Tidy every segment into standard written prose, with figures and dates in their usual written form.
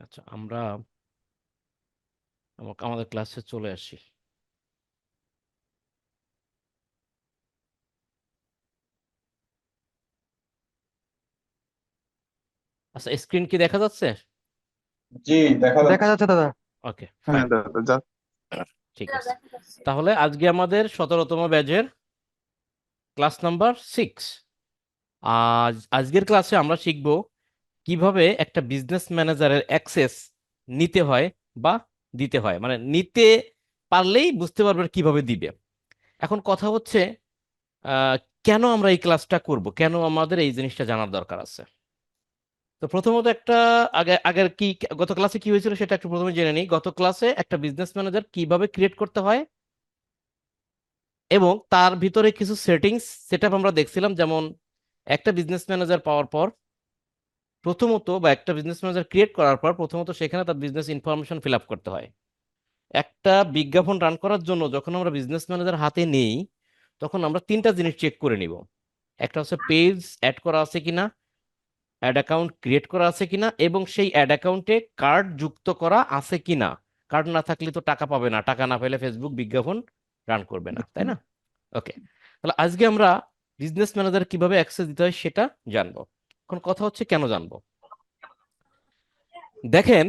আচ্ছা, আমরা আমাদের ক্লাসে চলে আসি। আচ্ছা, স্ক্রিন কি দেখা যাচ্ছে? জি, দেখা দেখা যাচ্ছে। যাচ্ছে দাদা। ওকে, হ্যাঁ ফাইন, দাদা ঠিক আছে। তাহলে আজকে আমাদের 17তম ব্যাচের ক্লাস নাম্বার 6। আজকের ক্লাসে আমরা শিখব কিভাবে একটা বিজনেস ম্যানেজারের অ্যাক্সেস নিতে হয় বা দিতে হয়, মানে নিতে পারলেই বুঝতে পারবেন কিভাবে দিবে। এখন কথা হচ্ছে, আহ, কেন আমরা এই ক্লাসটা করব, কেন আমাদের এই জিনিসটা জানার দরকার আছে। তো প্রথমত একটা আগের কি গত ক্লাসে কি হয়েছিল সেটা একটু প্রথমে জেনে নিই। গত ক্লাসে একটা বিজনেস ম্যানেজার কিভাবে ক্রিয়েট করতে হয় এবং তার ভিতরে কিছু সেটিংস সেটআপ আমরা দেখছিলাম। যেমন একটা বিজনেস ম্যানেজার পাওয়ার পর প্রথমত, বা একটা বিজনেস ম্যানেজার ক্রিয়েট করার পর প্রথমত সেখানে তার বিজনেস ইনফরমেশন ফিল আপ করতে হয়। একটা বিজ্ঞাপন রান করার জন্য যখন আমরা বিজনেস ম্যানেজার হাতে নেই, তখন আমরা তিনটা জিনিস চেক করে নিব। একটা হচ্ছে পেজ অ্যাড করা আছে কিনা, অ্যাড অ্যাকাউন্ট ক্রিয়েট করা আছে কিনা, এবং সেই অ্যাড অ্যাকাউন্টে কার্ড যুক্ত করা আছে কিনা। কার্ড না থাকলে তো টাকা পাবে না, টাকা না পেলে ফেসবুক বিজ্ঞাপন রান করবে না, তাই না? ওকে, তাহলে আজকে আমরা বিজনেস ম্যানেজার কিভাবে অ্যাক্সেস দিতে হয় সেটা জানবো। এখন কথা হচ্ছে কেন জানবো। দেখেন,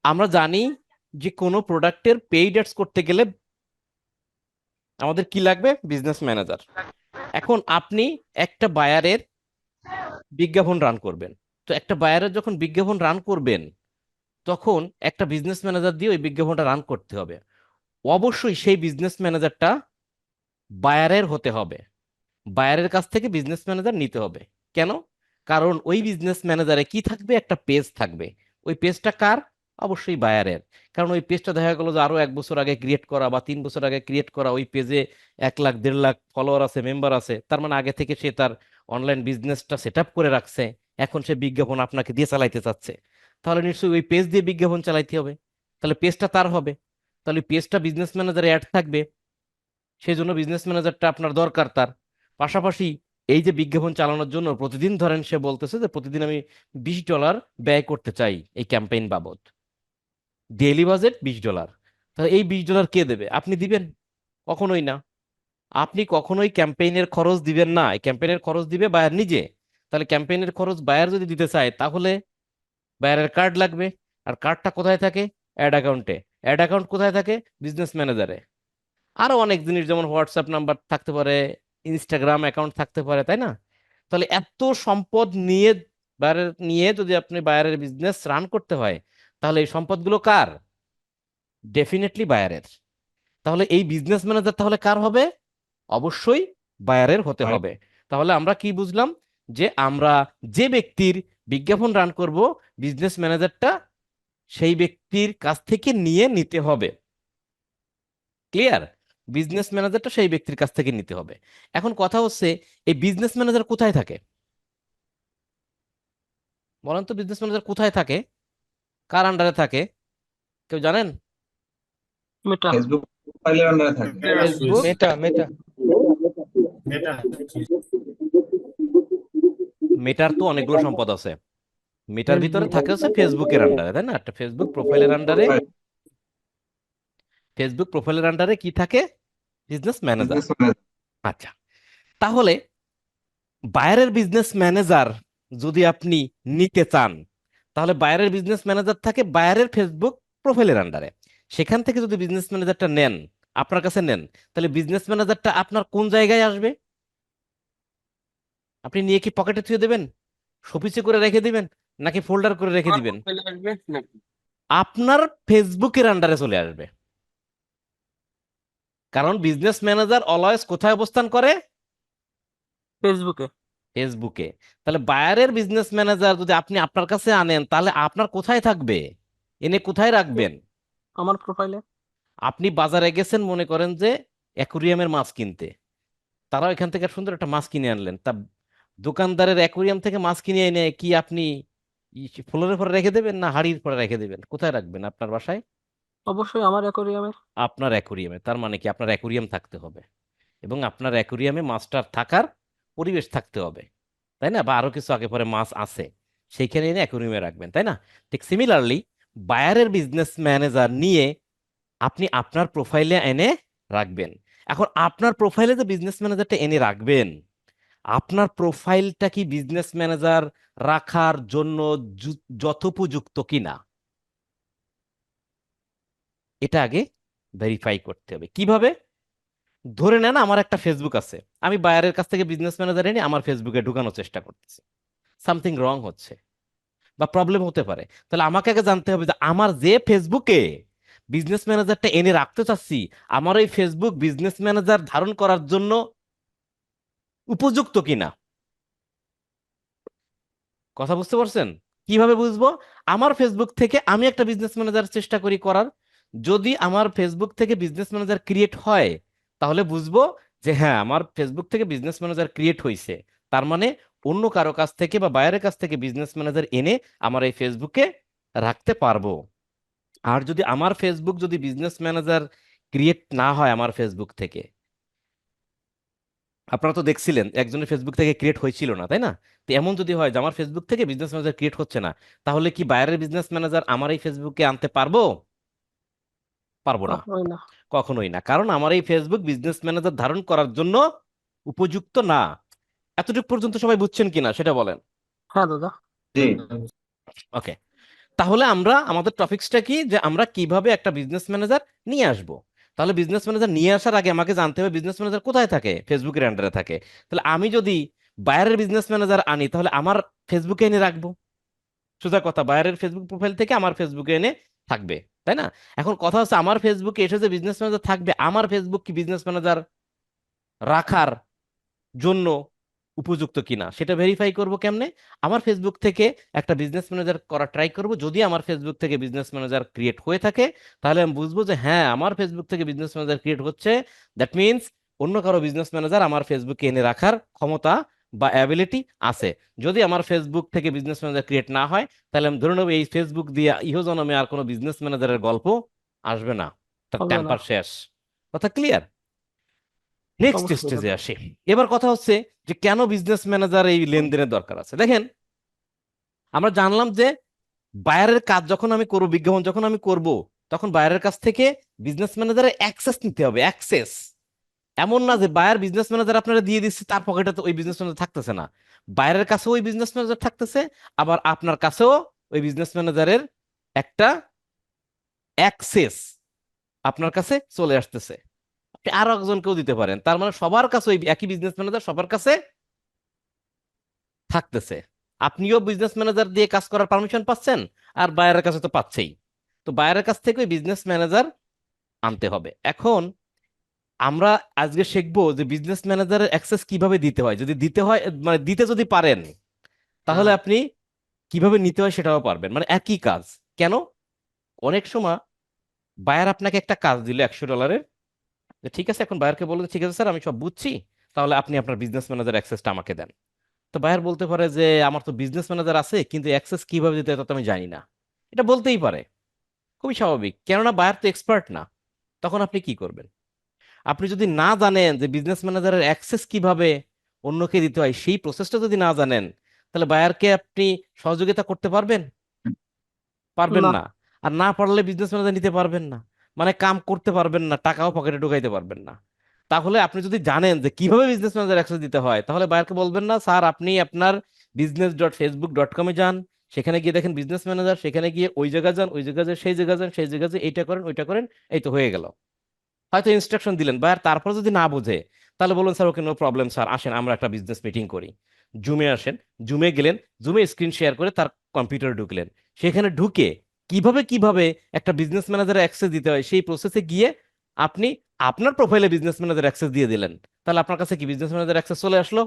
আমরা জানি যে কোনো প্রোডাক্টের পেইড অ্যাডস করতে গেলে আমাদের কি লাগবে? Business manager. এখন আপনি একটা বায়ারের বিজ্ঞাপন রান করবেন। তো একটা বায়ারের যখন বিজ্ঞাপন রান করবেন, তখন একটা বিজনেস ম্যানেজার দিয়ে ওই বিজ্ঞাপনটা রান করতে হবে। অবশ্যই সেই বিজনেস ম্যানেজারটা বায়ারের হতে হবে, বায়ারের কাছ থেকে বিজনেস ম্যানেজার নিতে হবে। কেন? কারণ ওই বিজনেস ম্যানেজারে কি থাকবে? একটা পেজ থাকবে। ওই পেজটা কার? অবশ্যই বায়ারের। কারণ ওই পেজটা দেখা গেল যে আরো 1 বছর আগে ক্রিয়েট করা বা 3 বছর আগে ক্রিয়েট করা, ওই পেজে 1 লাখ 1.5 লাখ ফলোয়ার আছে, মেম্বার আছে, তার মানে আগে থেকে সে তার অনলাইন বিজনেসটা সেট আপ করে রাখছে। এখন সে বিজ্ঞাপন আপনাকে দিয়ে চালাইতে চাচ্ছে, তাহলে নিশ্চয়ই ওই পেজ দিয়ে বিজ্ঞাপন চালাইতে হবে। তাহলে পেজটা তার হবে, তাহলে পেজটা বিজনেস ম্যানেজারে অ্যাড থাকবে, সেই জন্য বিজনেস ম্যানেজারটা আপনার দরকার। তার পাশাপাশি এই যে বিজ্ঞাপন চালানোর জন্য প্রতিদিন ধরেন সে বলতেছে যে প্রতিদিন আমি $20 ব্যয় করতে চাই এই ক্যাম্পেইন বাবদ, ডেইলি বাজেট $20। তাহলে এই $20 কে দেবে? আপনি দিবেন? কখনোই না। আপনি কখনোই ক্যাম্পেইনের খরচ দিবেন না, এই ক্যাম্পেইনের খরচ দিবে বায়ার নিজে। তাহলে ক্যাম্পেইনের খরচ বায়ার যদি দিতে চায়, তাহলে বায়ারের কার্ড লাগবে। আর কার্ডটা কোথায় থাকে? অ্যাড অ্যাকাউন্টে। অ্যাড অ্যাকাউন্ট কোথায় থাকে? বিজনেস ম্যানেজারে। আরো অনেক জিনিস, যেমন হোয়াটসঅ্যাপ নাম্বার থাকতে পারে, ইনস্টাগ্রাম অ্যাকাউন্ট থাকতে পারে, তাই না? তাহলে এত সম্পদ নিয়ে যদি আপনি বায়ারের বিজনেস রান করতে হয়, তাহলে এই সম্পদগুলো কার? ডেফিনেটলি বায়ারের। তাহলে এই বিজনেস ম্যানেজার তাহলে কার হবে? অবশ্যই বায়ারের হতে হবে। তাহলে আমরা কি বুঝলাম? যে আমরা যে ব্যক্তির বিজ্ঞাপন রান করব, বিজনেস ম্যানেজারটা সেই ব্যক্তির কাছ থেকে নিয়ে নিতে হবে। ক্লিয়ার? বিজনেস ম্যানেজারটা সেই ব্যক্তির কাছ থেকে নিতে হবে। এখন কথা হচ্ছে, এই বিজনেস ম্যানেজার কোথায় থাকে? বলেন তো, বিজনেস ম্যানেজার কোথায় থাকে? কার আন্ডারে থাকে? কেউ জানেন? মেটা ফেসবুক প্রোফাইলের আন্ডারে থাকে। ফেসবুক। মেটা মেটা মেটার তো অনেকগুলো সম্পদ আছে। মেটার ভিতরে ফেসবুক। থাকে হচ্ছে ফেসবুকের আন্ডারে, তাই না? একটা ফেসবুক প্রোফাইলের আন্ডারে, ফেসবুক প্রোফাইলের আন্ডারে কি থাকে? Business manager. Business manager. আচ্ছা, তাহলে বায়ারের বিজনেস ম্যানেজার যদি আপনি নিতে চান, তাহলে বায়ারের বিজনেস ম্যানেজার থাকে বায়ারের ফেসবুক প্রোফাইলের আন্ডারে। সেখান থেকে যদি বিজনেস ম্যানেজারটা নেন, আপনার কাছে নেন, তাহলে বিজনেস ম্যানেজারটা আপনার কোন জায়গায় আসবে? আপনি নিয়ে কি পকেটে থুয়ে দেবেন, শোপিসে করে রেখে দিবেন, নাকি ফোল্ডার করে রেখে আমার দিবেন? প্রোফাইলে আসবে নাকি? আপনার ফেসবুকের আন্ডারে চলে আসবে। কারণ বিজনেস ম্যানেজার অলওয়েজ কোথায় অবস্থান করে? ফেসবুকে। ফেসবুকে। তাহলে বায়ারের বিজনেস ম্যানেজার যদি আপনি আপনার কাছে আনেন, তাহলে আপনার কোথায় থাকবে? এনে কোথায় রাখবেন? আমার প্রোফাইলে। আপনি বাজারে গেছেন মনে করেন যে অ্যাকুরিয়ামের মাছ কিনতে, তারাও এখান থেকে সুন্দর একটা মাছ কিনে আনলেন, তা দোকানদারের অ্যাকুরিয়াম থেকে মাছ কিনে এনে কি আপনি ফ্লোরের পরে রেখে দেবেন না হাড়ির পরে রেখে দেবেন? কোথায় রাখবেন? আপনার বাসায়? অবশ্যই আমার অ্যাকোয়ারিয়ামের। আপনার অ্যাকুরিয়ামে। তার মানে কি আপনার অ্যাকুরিয়াম থাকতে হবে, এবং আপনার অ্যাকুরিয়ামে মাছটার থাকার পরিবেশ থাকতে হবে, তাই না? বা আরো কিছু আগে পরে মাছ আছে, সেইখানে এনে অ্যাকুরিয়ামে রাখবেন, তাই না? ঠিক সিমিলারলি বায়ারের বিজনেস ম্যানেজার নিয়ে আপনি আপনার প্রোফাইলে এনে রাখবেন। এখন আপনার প্রোফাইলে যে বিজনেস ম্যানেজারটা এনে রাখবেন, আপনার প্রোফাইলটা কি বিজনেস ম্যানেজার রাখার জন্য যথোপযুক্ত কিনা এটা আগে ভেরিফাই করতে হবে। কিভাবে? ধরে নেন আমার একটা ফেসবুক আছে, আমি বায়ারের কাছ থেকে বিজনেস ম্যানেজার এনে আমার ফেসবুকে ঢুকানোর চেষ্টা করতেছি, সামথিং রং হচ্ছে বা প্রবলেম হতে পারে। তাহলে আমাকে আগে জানতে হবে যে আমার যে ফেসবুকে বিজনেস ম্যানেজারটা এনে রাখতে চাচ্ছি, আমার ওই ফেসবুক বিজনেস ম্যানেজার ধারণ করার জন্য উপযুক্ত কিনা। কথা বুঝতে পারছেন? কিভাবে বুঝবো? আমার ফেসবুক থেকে আমি একটা বিজনেস ম্যানেজার চেষ্টা করি করার, যদি আমার ফেসবুক থেকে বিজনেস ম্যানেজার ক্রিয়েট হয় তাহলে বুঝবো যে হ্যাঁ আমার ফেসবুক থেকে বিজনেস ম্যানেজার ক্রিয়েট হয়েছে, তার মানে অন্য কারো কাছ থেকে বা বাইরের কাছ থেকে বিজনেস ম্যানেজার এনে আমার এই ফেসবুকে রাখতে পারবো। আর যদি আমার ফেসবুক যদি বিজনেস ম্যানেজার ক্রিয়েট না হয় আমার ফেসবুক থেকে, আপনারা তো দেখছিলেন একজনের ফেসবুক থেকে ক্রিয়েট হয়েছিল না, তাই না? তো এমন যদি হয় যে আমার ফেসবুক থেকে বিজনেস ম্যানেজার ক্রিয়েট হচ্ছে না, তাহলে কি বাইরের বিজনেস ম্যানেজার আমার এই ফেসবুকে আনতে পারবো? পারবো না, কখনোই না। কখনোই না, কারণ আমার এই ফেসবুক বিজনেস ম্যানেজার ধারণ করার জন্য উপযুক্ত না। এতটুকু পর্যন্ত সবাই বুঝছেন কিনা সেটা বলেন। হ্যাঁ দাদা। জি ওকে, তাহলে আমরা আমাদের টপিকসটা কি, যে আমরা কিভাবে একটা বিজনেস ম্যানেজার নিয়ে আসব। তাহলে বিজনেস ম্যানেজার নিয়ে আসার আগে আমাকে জানতে হবে বিজনেস ম্যানেজার কোথায় থাকে, ফেসবুকের আন্ডারে থাকে। তাহলে আমি যদি বাইরের বিজনেস ম্যানেজার আনি তাহলে আমার ফেসবুকে এনে রাখবো, সোজা কথা, বাইরের ফেসবুক প্রোফাইল থেকে আমার ফেসবুকে এনে থাকবে, তাই না? এখন কথা হচ্ছে আমার ফেসবুকে এসে যে বিজনেস ম্যানেজার থাকবে, আমার ফেসবুক কি বিজনেস ম্যানেজার রাখার জন্য উপযুক্ত কিনা সেটা ভেরিফাই করব কেমনে? আমার ফেসবুক থেকে একটা বিজনেস ম্যানেজার করা ট্রাই করব, যদি আমার ফেসবুক থেকে বিজনেস ম্যানেজার ক্রিয়েট হয়ে থাকে তাহলে আমি বুঝবো যে হ্যাঁ আমার ফেসবুক থেকে বিজনেস ম্যানেজার ক্রিয়েট হচ্ছে। দ্যাট মিনস অন্য কারো বিজনেস ম্যানেজার আমার ফেসবুকে এনে রাখার ক্ষমতা বা অ্যাবিলিটি আছে। যদি আমার ফেসবুক থেকে বিজনেস ম্যানেজার ক্রিয়েট না হয় তাহলে আমি ধরে নেবো এই ফেসবুক দিয়ে ইহজনমে আর কোনো বিজনেস ম্যানেজারের গল্প আসবে না, তার হবে না। টেম্পার শেষ। কথা ক্লিয়ার? নেক্সট অবশ্যই স্টেজে দাদা। আসি। এবার কথা হচ্ছে যে কেন বিজনেস ম্যানেজার এই লেনদেনের দরকার আছে। দেখেন, আমরা জানলাম যে বায়ারের কাজ যখন আমি করব, বিজ্ঞাপন যখন আমি করব, তখন বায়ারের কাছ থেকে বিজনেস ম্যানেজারের অ্যাক্সেস নিতে হবে, অ্যাক্সেস। এমন না যে বায়ার বিজনেস ম্যানেজার আপনারা দিয়ে দিচ্ছে, তার পকেটে তো ওই বিজনেস ম্যানেজার থাকতেছে না। বায়ারের কাছেও ওই বিজনেস ম্যানেজার থাকতেছে, আবার আপনার কাছেও ওই বিজনেস ম্যানেজারের একটা অ্যাক্সেস আপনার কাছে চলে আসতেছে। আপনি আরো একজনকেও দিতে পারেন, তার মানে সবার কাছে ওই একই বিজনেস ম্যানেজার সবার কাছে থাকতেছে। আপনিও বিজনেস ম্যানেজার দিয়ে কাজ করার পারমিশন পাচ্ছেন, আর বায়ারের কাছে তো পাচ্ছেই। তো বায়ারের কাছ থেকে বিজনেস ম্যানেজার আনতে হবে। এখন আমরা আজকে শিখবো যে বিজনেস ম্যানেজারের অ্যাক্সেস কিভাবে দিতে হয়, যদি দিতে হয় মানে দিতে যদি পারেন তাহলে আপনি কিভাবে নিতে হয় সেটাও পারবেন, মানে একই কাজ। কেন? অনেক সময় বায়ার আপনাকে একটা কাজ দিল $100, যে ঠিক আছে, এখন বায়ারকে বলুন ঠিক আছে স্যার আমি সব বুঝছি, তাহলে আপনি আপনার বিজনেস ম্যানেজার অ্যাক্সেসটা আমাকে দেন। তো বায়ার বলতে পারে যে আমার তো বিজনেস ম্যানেজার আছে কিন্তু অ্যাক্সেস কিভাবে দিতে হয় তা তো আমি জানি না। এটা বলতেই পারে, খুবই স্বাভাবিক, কেননা বায়ার তো এক্সপার্ট না। তখন আপনি কি করবেন? আপনি যদি না জানেন যে বিজনেস ম্যানেজারের অ্যাক্সেস কিভাবে অন্যকে দিতে হয়, সেই প্রসেসটা যদি না জানেন, তাহলে বায়ারকে আপনি সহযোগিতা করতে পারবেন? পারবেন না। না। আর না পারলে বিজনেস ম্যানেজার নিতে পারবেন না, মানে কাম করতে পারবেন না, টাকাও পকেটে ঢুকাইতে পারবেন না। তাহলে আপনি যদি জানেন যে কিভাবে বিজনেস ম্যানেজার অ্যাক্সেস দিতে হয়, তাহলে বায়ারকে বলবেন না স্যার আপনি আপনার business.facebook.com-এ যান, সেখানে গিয়ে দেখেন বিজনেস ম্যানেজার, সেখানে গিয়ে ওই জায়গায় যান, ওই জায়গায় যান, সেই জায়গায় যান, সেই জায়গায় যান, এইটা করেন ওইটা করেন, এই তো হয়ে গেল। হয়তো ইনস্ট্রাকশন দিলেন, বায়ার তারপর যদি না বোঝে তাহলে বলুন sir okay no problem sir, আসেন আমরা একটা বিজনেস মিটিং করি। জুমে আসেন, জুমে গেলেন, জুমে স্ক্রিন শেয়ার করে তার কম্পিউটারে ঢুকলেন, সেখানে ঢুকে কিভাবে কিভাবে একটা বিজনেস ম্যানেজারের অ্যাক্সেস দিতে হয় সেই প্রসেসে গিয়ে আপনি আপনার প্রোফাইলে বিজনেস ম্যানেজার অ্যাক্সেস দিয়ে দিলেন। তাহলে আপনার কাছে কি বিজনেস ম্যানেজার অ্যাক্সেস চলে আসলো?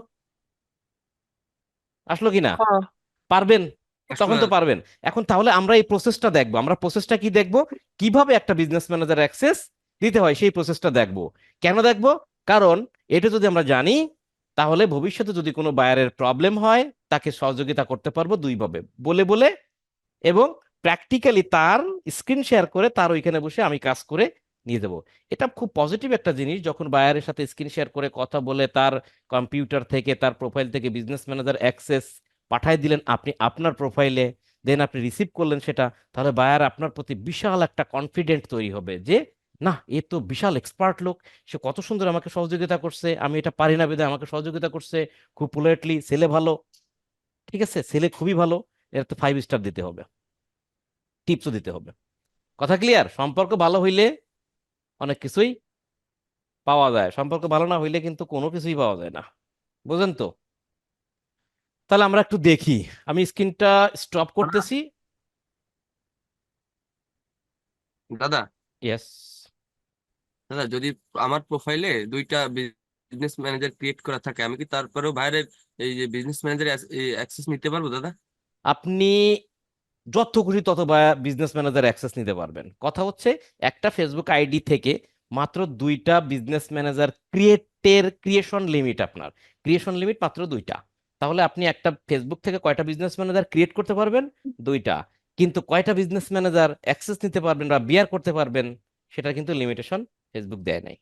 আসলো কি না? হ্যাঁ। পারবেন? তখন আসলে তো পারবেন। এখন তাহলে আমরা এই প্রসেসটা দেখবো, আমরা প্রসেসটা কি দেখবো, কিভাবে একটা বিজনেস ম্যানেজার অ্যাক্সেস দিতে হয় সেই প্রসেসটা দেখবো। কেন দেখবো? কারণ এটা যদি আমরা জানি তাহলে ভবিষ্যতে যদি কোনো বায়ারের প্রবলেম হয় তাকে সহযোগিতা করতে পারবো দুইভাবে, বলে বলে এবং প্র্যাকটিক্যালি তার স্ক্রিন শেয়ার করে তার ওইখানে বসে আমি কাজ করে নিয়ে দেবো। এটা খুব পজিটিভ একটা জিনিস, যখন বায়ারের সাথে স্ক্রিন শেয়ার করে কথা বলে তার কম্পিউটার থেকে তার প্রোফাইল থেকে বিজনেস ম্যানেজার অ্যাক্সেস পাঠায় দিলেন আপনি আপনার প্রোফাইলে, দেন আপনি রিসিভ করলেন সেটা, তাহলে বায়ার আপনার প্রতি বিশাল একটা কনফিডেন্ট তৈরি হবে যে না, এ তো বিশাল এক্সপার্ট লোক, সে কত সুন্দর আমাকে সহযোগিতা করছে, আমি এটা পারি না বিধায় আমাকে সহযোগিতা করছে, খুব পোলাইটলি, ছেলে ভালো। ঠিক আছে, ছেলে খুবই ভালো, এর তো 5 স্টার দিতে হবে, টিপসও দিতে হবে। কথা ক্লিয়ার? সম্পর্ক ভালো হইলে অনেক কিছুই পাওয়া যায়, সম্পর্ক ভালো না হইলে কিন্তু কোনো কিছুই পাওয়া যায় না। বুঝেন তো? তাহলে আমরা একটু দেখি, আমি স্ক্রিনটা স্টপ করতেছি। দাদা ইয়েস। দাদা যদি আমার প্রোফাইলে 2টা বিজনেস ম্যানেজার ক্রিয়েট করা থাকে, আমি কি তারপরেও বাইরের এই যে বিজনেস ম্যানেজার অ্যাক্সেস নিতে পারবো দাদা? আপনি যত খুশি তত বিজনেস ম্যানেজার অ্যাক্সেস নিতে পারবেন। কথা হচ্ছে একটা ফেসবুক আইডি থেকে মাত্র 2টা বিজনেস ম্যানেজার ক্রিয়েশন লিমিট, আপনার ক্রিয়েশন লিমিট মাত্র 2টা। তাহলে আপনি একটা ফেসবুক থেকে কয়টা বিজনেস ম্যানেজার ক্রিয়েট করতে পারবেন? 2টা। কিন্তু কয়টা বিজনেস ম্যানেজার অ্যাক্সেস নিতে পারবেন বা বিয়ার করতে পারবেন, সেটা কিন্তু লিমিটেশন ফেসবুক দেয় নাই।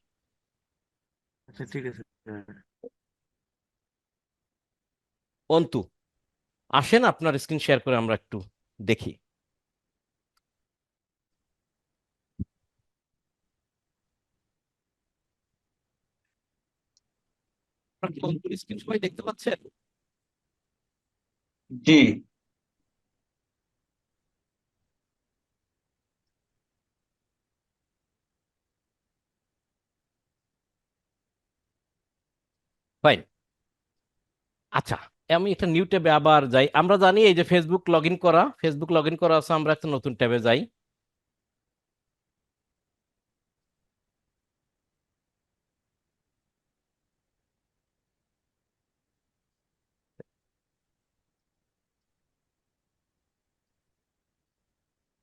আচ্ছা ঠিক আছে। হ্যাঁ। অন্তু, আসেন আপনার স্ক্রিন শেয়ার করে আমরা একটু দেখি। আপনার কি অন্তুর স্ক্রিন সবাই দেখতে পাচ্ছেন? জি। ফাইন। আচ্ছা, আমি একটা নিউ ট্যাবে আবার যাই। আমরা জানি এই যে ফেসবুক লগ ইন করা আছে, আমরা একটা নতুন ট্যাবে যাই।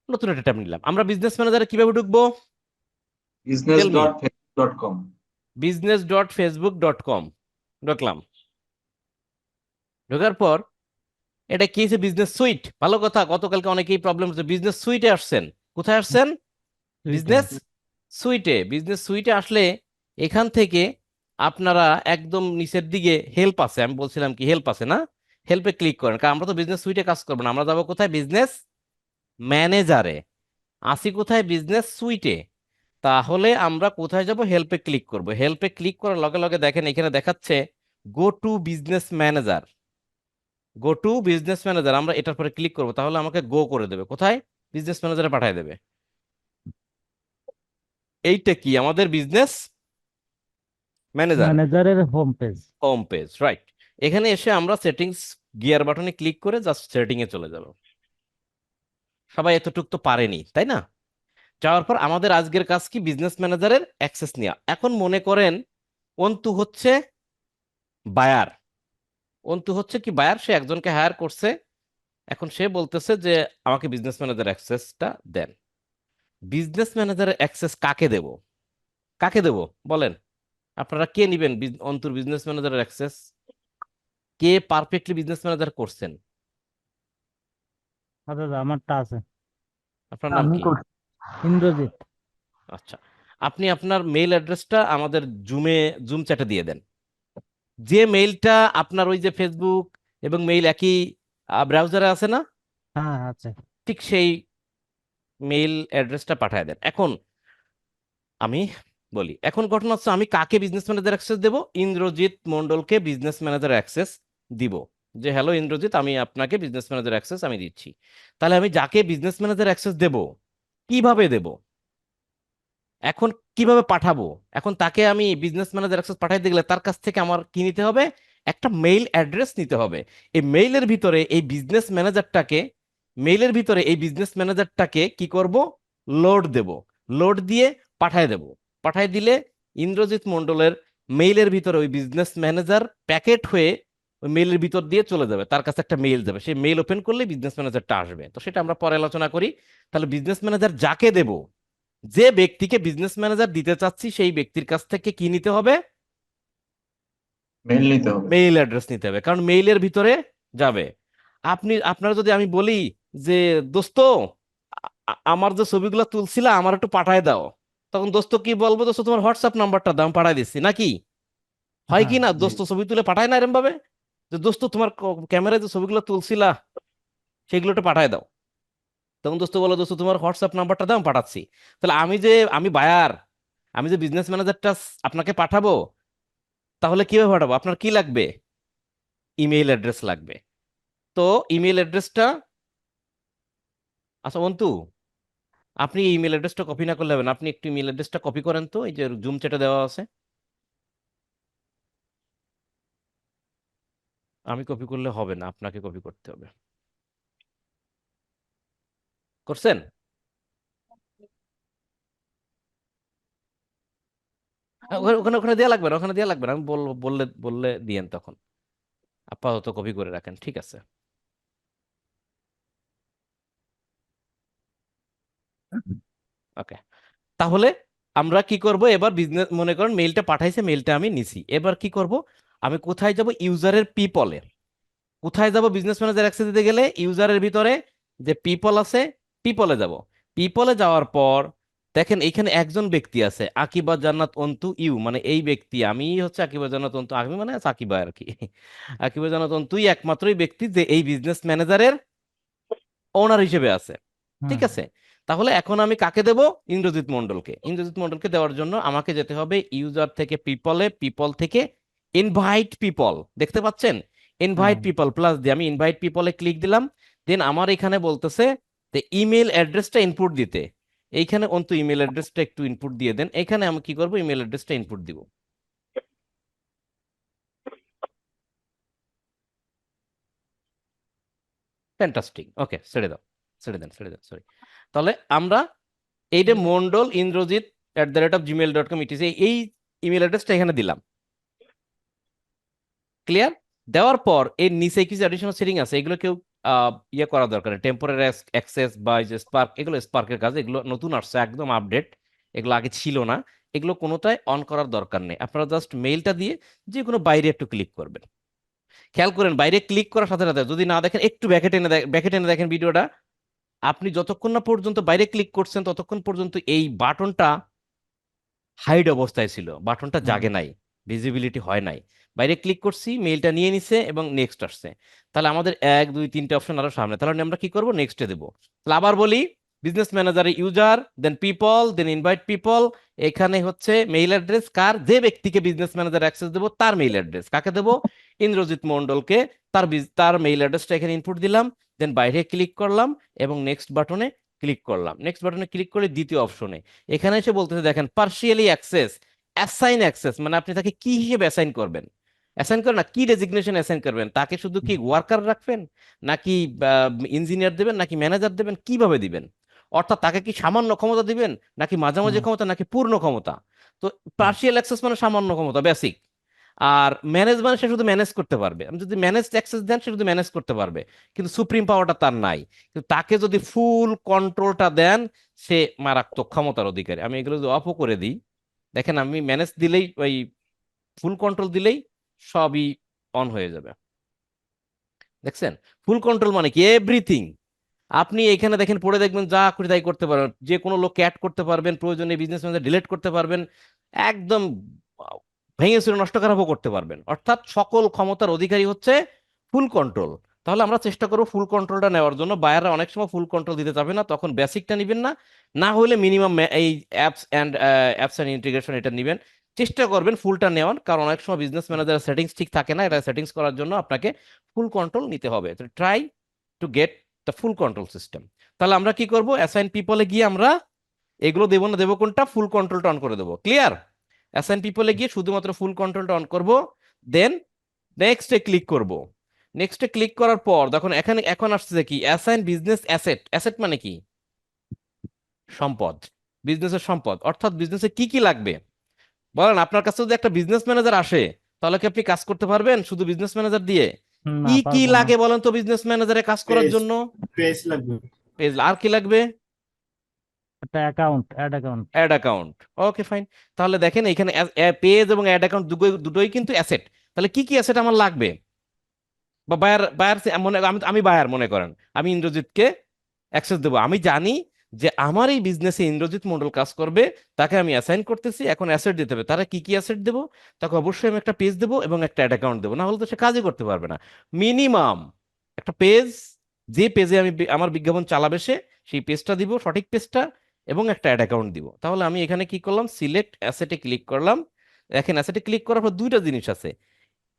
নতুন একটা ট্যাব নিলাম। আমরা বিজনেস ম্যানেজারে কিভাবে ঢুকবো? Business tell me. Dot Facebook dot com. business.facebook.com ঢুকলাম। ঢোকার পর এটা কি হচ্ছে? Business suite. ভালো কথা, গতকালকে অনেকেই প্রবলেম হচ্ছে, বিজনেস সুইটে আসছেন। কোথায় আসছেন? বিজনেস সুইটে। বিজনেস সুইটে আসলে এখান থেকে আপনারা একদম নিচের দিকে হেল্প আছে, আমি বলছিলাম কি হেল্প আছে না, হেল্পে ক্লিক করেন, কারণ আমরা তো বিজনেস সুইটে কাজ করবো না, আমরা যাবো কোথায়? বিজনেস ম্যানেজারে। আসি কোথায়? বিজনেস সুইটে। তাহলে আমরা কোথায় যাব? হেল্পে ক্লিক করব। হেল্পে ক্লিক করার লগে লগে দেখেন এখানে দেখাচ্ছে go to business manager. Go to business manager, আমরা এটার পরে ক্লিক করব, তাহলে আমাকে গো করে দেবে কোথায়? বিজনেস ম্যানেজারে পাঠিয়ে দেবে। এইটা কি? আমাদের বিজনেস ম্যানেজার ম্যানেজারের home page. Home page, right. এখানে এসে আমরা সেটিংস গিয়ার বাটনে ক্লিক করে জাস্ট সেটিং এ চলে যাব। সবাই এতটুক তো পারেনি, তাই না? যাওয়ার পর আমাদের আজকের কাজ কি? বিজনেস ম্যানেজারের অ্যাক্সেস নেওয়া। এখন মনে করেন অন্তু হচ্ছে বায়ার। অন্তু হচ্ছে কি বায়ার, সে একজনকে হায়ার করছে। এখন সে বলতেছে যে আমাকে বিজনেস ম্যানেজার অ্যাক্সেসটা দেন। বিজনেস ম্যানেজারের অ্যাক্সেস কাকে দেব? কাকে দেব বলেন? আপনারা কে নিবেন অন্তুর বিজনেস ম্যানেজারের অ্যাক্সেস? কে পারফেক্টলি বিজনেস ম্যানেজার করছেন? আচ্ছা দাদা, আমারটা আছে। আপনার নাম আমি কি? করছি ইন্দ্রজিৎ। আচ্ছা, আপনি আপনার মেইল অ্যাড্রেসটা আমাদের জুম চ্যাটে দিয়ে দেন। যে মেইলটা আপনার ওই যে ফেসবুক এবং মেইল একই ব্রাউজারে আছে না, হ্যাঁ আছে। ঠিক সেই মেইল অ্যাড্রেসটা পাঠিয়ে দেন। এখন আমি বলি, এখন ঘটনা হচ্ছে আমি কাকে বিজনেস ম্যানেজার অ্যাক্সেস দেব? ইন্দ্রজিৎ মন্ডলকে বিজনেস ম্যানেজার অ্যাক্সেস দিব। যে হ্যালো ইন্দ্রজিৎ, আমি আপনাকে বিজনেস ম্যানেজার অ্যাক্সেস আমি দিচ্ছি। তাহলে আমি যাকে বিজনেস ম্যানেজার অ্যাক্সেস দেব, কিভাবে দেব? এখন কিভাবে পাঠাবো? এখন তাকে আমি বিজনেস ম্যানেজার অ্যাক্সেস পাঠাইতে গেলে তার কাছ থেকে আমার কি নিতে হবে? একটা মেইল অ্যাড্রেস নিতে হবে। এই মেইলের ভিতরে এই বিজনেস ম্যানেজারটাকে কি করব? লোড দেব। লোড দিয়ে পাঠায় দেব। পাঠায় দিলে ইন্দ্রজিৎ মন্ডলের মেইলের ভিতরে ওই বিজনেস ম্যানেজার প্যাকেট হয়ে ওই মেইলের ভিতর দিয়ে চলে যাবে, তার কাছে একটা মেইল যাবে, সেই মেইল ওপেন করলে বিজনেস ম্যানেজারটা আসবে। তো সেটা আমরা পরে আলোচনা করি। তাহলে বিজনেস ম্যানেজার যাকে দেব, যে ব্যক্তিকে বিজনেস ম্যানেজার দিতে চাচ্ছি, সেই ব্যক্তির কাছ থেকে কি নিতে হবে? মেইল নিতে হবে। মেইল অ্যাড্রেস নিতে হবে, কারণ মেইলের ভিতরে যাবে। আপনারা যদি আমি বলি যে দোস্ত, আমার যে ছবিগুলো তুলছিলা আমার একটু পাঠায় দাও, তখন দোস্ত কি বলবো? দোস্ত তোমার হোয়াটসঅ্যাপ নাম্বারটা দাও, আমি পাঠাই দিচ্ছি নাকি? হয় কি হ্যাঁ না? জি। দোস্ত ছবি তুলে পাঠায় না এরম ভাবে, যে দোস্ত তোমার ক্যামেরায় যে ছবিগুলো তুলছিলা সেগুলো একটু পাঠায় দাও। তখন দোস্ত বলো দোস্ত তোমার হোয়াটসঅ্যাপ নাম্বারটা দাও, আমি পাঠাচ্ছি। তাহলে আমি বায়ার, আমি যে বিজনেস ম্যানেজারটা আপনাকে পাঠাবো, তাহলে কিভাবে পাঠাবো? আপনার কি লাগবে? ইমেইল অ্যাড্রেস লাগবে। তো ইমেইল অ্যাড্রেসটা, আচ্ছা অন্তু, আপনি ইমেল অ্যাড্রেসটা কপি না করলে হবে না, আপনি একটু ইমেল অ্যাড্রেসটা কপি করেন তো, এই যে জুম চ্যাটে দেওয়া আছে। আমি কপি করলে হবে না, আপনাকে কপি করতে হবে। করছেন? ওখানে ওখানে ওখানে দেওয়া লাগবে না, ওখানে দেওয়া লাগবে না, আমি বললে বললে দিয়েন তখন। আপাতত কপি করে রাখেন, ঠিক আছে। ওকে, তাহলে আমরা কি করব এবার? বিজনেস, মনে করেন মেইলটা পাঠাইছে, মেইলটা আমি নিছি, এবার কি করব? আমি কোথায় যাব? ইউজারের পিপলে। কোথায় যাব? বিজনেস ম্যানেজার অ্যাক্সেস দিতে গেলে ইউজারের ভিতরে যে পিপল আছে, পিপলে যাব। পিপলে যাওয়ার পর দেখেন এইখানে একজন ব্যক্তি আছে, আকিবা জান্নাত অন্তু ইউ, মানে এই ব্যক্তি আমি হচ্ছে আকিবা জান্নাত অন্তু, আমি মানে সাকিবা আর কি। আকিবা জান্নাত অন্তুই একমাত্রই ব্যক্তি যে এই বিজনেস ম্যানেজারের ওনার হিসেবে আছে। ঠিক হুম। আছে, তাহলে এখন আমি কাকে দেব? ইন্দ্রজিৎ মন্ডলকে। ইন্দ্রজিৎ মন্ডলকে দেওয়ার জন্য আমাকে যেতে হবে ইউজার থেকে পিপলে, পিপল থেকে ইনভাইট পিপল, দেখতে পাচ্ছেন? ইনভাইট হুম। পিপল প্লাস দিয়ে আমি ইনভাইট পিপলে ক্লিক দিলাম। দেন আমার এখানে বলতেছে যে ইমেল অ্যাড্রেসটা ইনপুট দিতে। এইখানে অন্তু ইমেল অ্যাড্রেসটা একটু ইনপুট দিয়ে দেন। এখানে আমি কি করব? ইমেল অ্যাড্রেসটা ইনপুট দিব। ফ্যান্টাস্টিক, ওকে, ছেড়ে দাও, ছেড়ে দেন, ছেড়ে দেন, সরি। তাহলে আমরা এইটা মন্ডল ইন্দ্রজিৎ @gmail.com ইটিসি, এই ইমেল অ্যাড্রেসটা এখানে দিলাম। ক্লিয়ার? দেওয়ার পর এর নিচে কিছু অ্যাডিশনাল সেটিং আছে, এগুলো কেউ ইয়ে করা দরকার নেই। টেম্পোরারি অ্যাক্সেস বা যে স্পার্ক, এগুলো স্পার্কের কাজ, এগুলো নতুন আসছে, একদম আপডেট, এগুলো আগে ছিল না। এগুলো কোনোটাই অন করার দরকার নেই, আপনারা জাস্ট মেইলটা দিয়ে যে কোনো বাইরে একটু ক্লিক করবেন। খেয়াল করেন বাইরে ক্লিক করার সাথে সাথে যদি না দেখেন, একটু ব্যাকে টেনে দেখেন ভিডিওটা। আপনি যতক্ষণ না পর্যন্ত বাইরে ক্লিক করছেন ততক্ষণ পর্যন্ত এই বাটনটা হাইড অবস্থায় ছিল, বাটনটা হুম। জাগে নাই, ভিজিবিলিটি হয় নাই। বাইরে ক্লিক করছি, মেইলটা নিয়ে নিছে এবং নেক্সট আসছে। তাহলে আমাদের 1 2 3টে অপশন আরো সামনে, তাহলে আমরা কি করব? নেক্সটে দেবো। তাহলে আবার বলি, বিজনেস ম্যানেজারে ইউজার, দেন পিপল, দেন ইনভাইট পিপল। এখানে হচ্ছে মেইল অ্যাড্রেস, কার? যে ব্যক্তিকে বিজনেস ম্যানেজার অ্যাক্সেস দেবো তার মেইল অ্যাড্রেস। কাকে দেবো? ইন্দ্রজিৎ মন্ডলকে। তার মেইল অ্যাড্রেসটা এখানে ইনপুট দিলাম। দেন বাইরে ক্লিক করলাম এবং নেক্সট বাটনে ক্লিক করলাম। নেক্সট বাটনে ক্লিক করে দ্বিতীয় অপশনে এখানে এসে বলতেছে দেখেন পার্শিয়ালি অ্যাক্সেস, অ্যাসাইন অ্যাক্সেস, মানে আপনি তাকে কি হিসেবে অ্যাসাইন করবেন? অ্যাসাইন করেন না, কি ডেজিগনেশন অ্যাসাইন করবেন? তাকে শুধু কি ওয়ার্কার রাখবেন, নাকি ইঞ্জিনিয়ার দেবেন, নাকি ম্যানেজার দেবেন, কিভাবে দিবেন? অর্থাৎ তাকে কি সামান্য ক্ষমতা দিবেন, নাকি মাঝামাঝি হুম। ক্ষমতা, নাকি পূর্ণ ক্ষমতা? তো হুম। পার্শিয়াল অ্যাক্সেস মানে সামান্য ক্ষমতা, বেসিক। আর ম্যানেজ মানে সে শুধু ম্যানেজ করতে পারবে। আমি যদি ম্যানেজ অ্যাক্সেস দেন সে শুধু ম্যানেজ করতে পারবে, কিন্তু সুপ্রিম পাওয়ারটা তার নাই। কিন্তু তাকে যদি ফুল কন্ট্রোলটা দেন, সে মারাত্মক ক্ষমতার অধিকারী। আমি এগুলো যদি অফও করে দিই, দেখেন আমি ম্যানেজ দিলেই, ওই ফুল কন্ট্রোল দিলেই সবই অন হয়ে যাবে। দেখছেন? ফুল কন্ট্রোল মানে কি? এভরিথিং। আপনি এখানে দেখেন, পড়ে দেখবেন, যা খুশি তাই করতে পারবেন, যে কোনো লোককে অ্যাড করতে পারবেন, প্রয়োজনে বিজনেস ম্যানেজার ডিলিট করতে পারবেন, একদম ভেঙে চুরে নষ্ট খারাপও করতে পারবেন। অর্থাৎ সকল ক্ষমতার অধিকারী হচ্ছে ফুল কন্ট্রোল। তাহলে আমরা চেষ্টা করবো ফুল কন্ট্রোলটা নেওয়ার জন্য। বায়াররা অনেক সময় ফুল কন্ট্রোল দিতে যাবে না, তখন বেসিকটা নেবেন না, না হলে মিনিমাম এই অ্যাপস অ্যান্ড ইন্টিগ্রেশন এটা নেবেন। চেষ্টা করবেন ফুলটা নেওয়ার, কারণ অনেক সময় বিজনেস ম্যানেজার সেটিংস ঠিক থাকে না, এটা সেটিংস করার জন্য আপনাকে ফুল কন্ট্রোল নিতে হবে। তো try to get the full control system. তাহলে আমরা কি করব? অ্যাসাইন পিপলে গিয়ে আমরা এগুলো দেবো না, দেবো কোনটা? ফুল কন্ট্রোলটা অন করে দেবো। ক্লিয়ার? অ্যাসাইন পিপলে গিয়ে শুধুমাত্র ফুল কন্ট্রোলটা অন করব। দেন নেক্সটে ক্লিক করব। নেক্সটে ক্লিক করার পর দেখুন এখানে এখন আসছে কি? Assign business asset. অ্যাসেট মানে কি? সম্পদ। বিজনেসের সম্পদ, অর্থাৎ বিজনেসে কি কি লাগবে? বলেন, আপনার কাছে যদি একটা বিজনেস ম্যানেজার আসে, তাহলে কি আপনি কাজ করতে পারবেন শুধু বিজনেস ম্যানেজার দিয়ে? না, কি কি পারবো না। লাগে বলেন তো বিজনেস ম্যানেজারে কাজ করার পেজ জন্য? পেজ লাগবে। আর কি লাগবে? একটা account, ad account. Ad account. Okay fine. তাহলে দেখেন এখানে পেজ এবং অ্যাড অ্যাকাউন্ট দুটোই কিন্তু অ্যাসেট। তাহলে কি কি অ্যাসেট আমার লাগবে? বা বায়ার বায়ার মনে আমি আমি বায়ার মনে করেন, আমি ইন্দ্রজিৎকে অ্যাক্সেস দেবো। আমি জানি যে আমার এই বিজনেসে ইন্দ্রজিৎ মন্ডল কাজ করবে, তাকে আমি অ্যাসাইন করতেছি, এখন অ্যাসেট দিতে হবে। তারা কি কি অ্যাসেট দেবো? তাকে অবশ্যই আমি একটা পেজ দেবো এবং একটা অ্যাড অ্যাকাউন্ট দেবো, না হলে তো সে কাজই করতে পারবে না। মিনিমাম একটা পেজ, যে পেজে আমি আমার বিজ্ঞাপন চালাবে সে, সেই পেজটা দিব, সঠিক পেজটা, এবং একটা অ্যাড অ্যাকাউন্ট দিব। তাহলে আমি এখানে কি করলাম, সিলেক্ট অ্যাসেটে ক্লিক করলাম। দেখেন অ্যাসেটে ক্লিক করার পর দুইটা জিনিস আছে।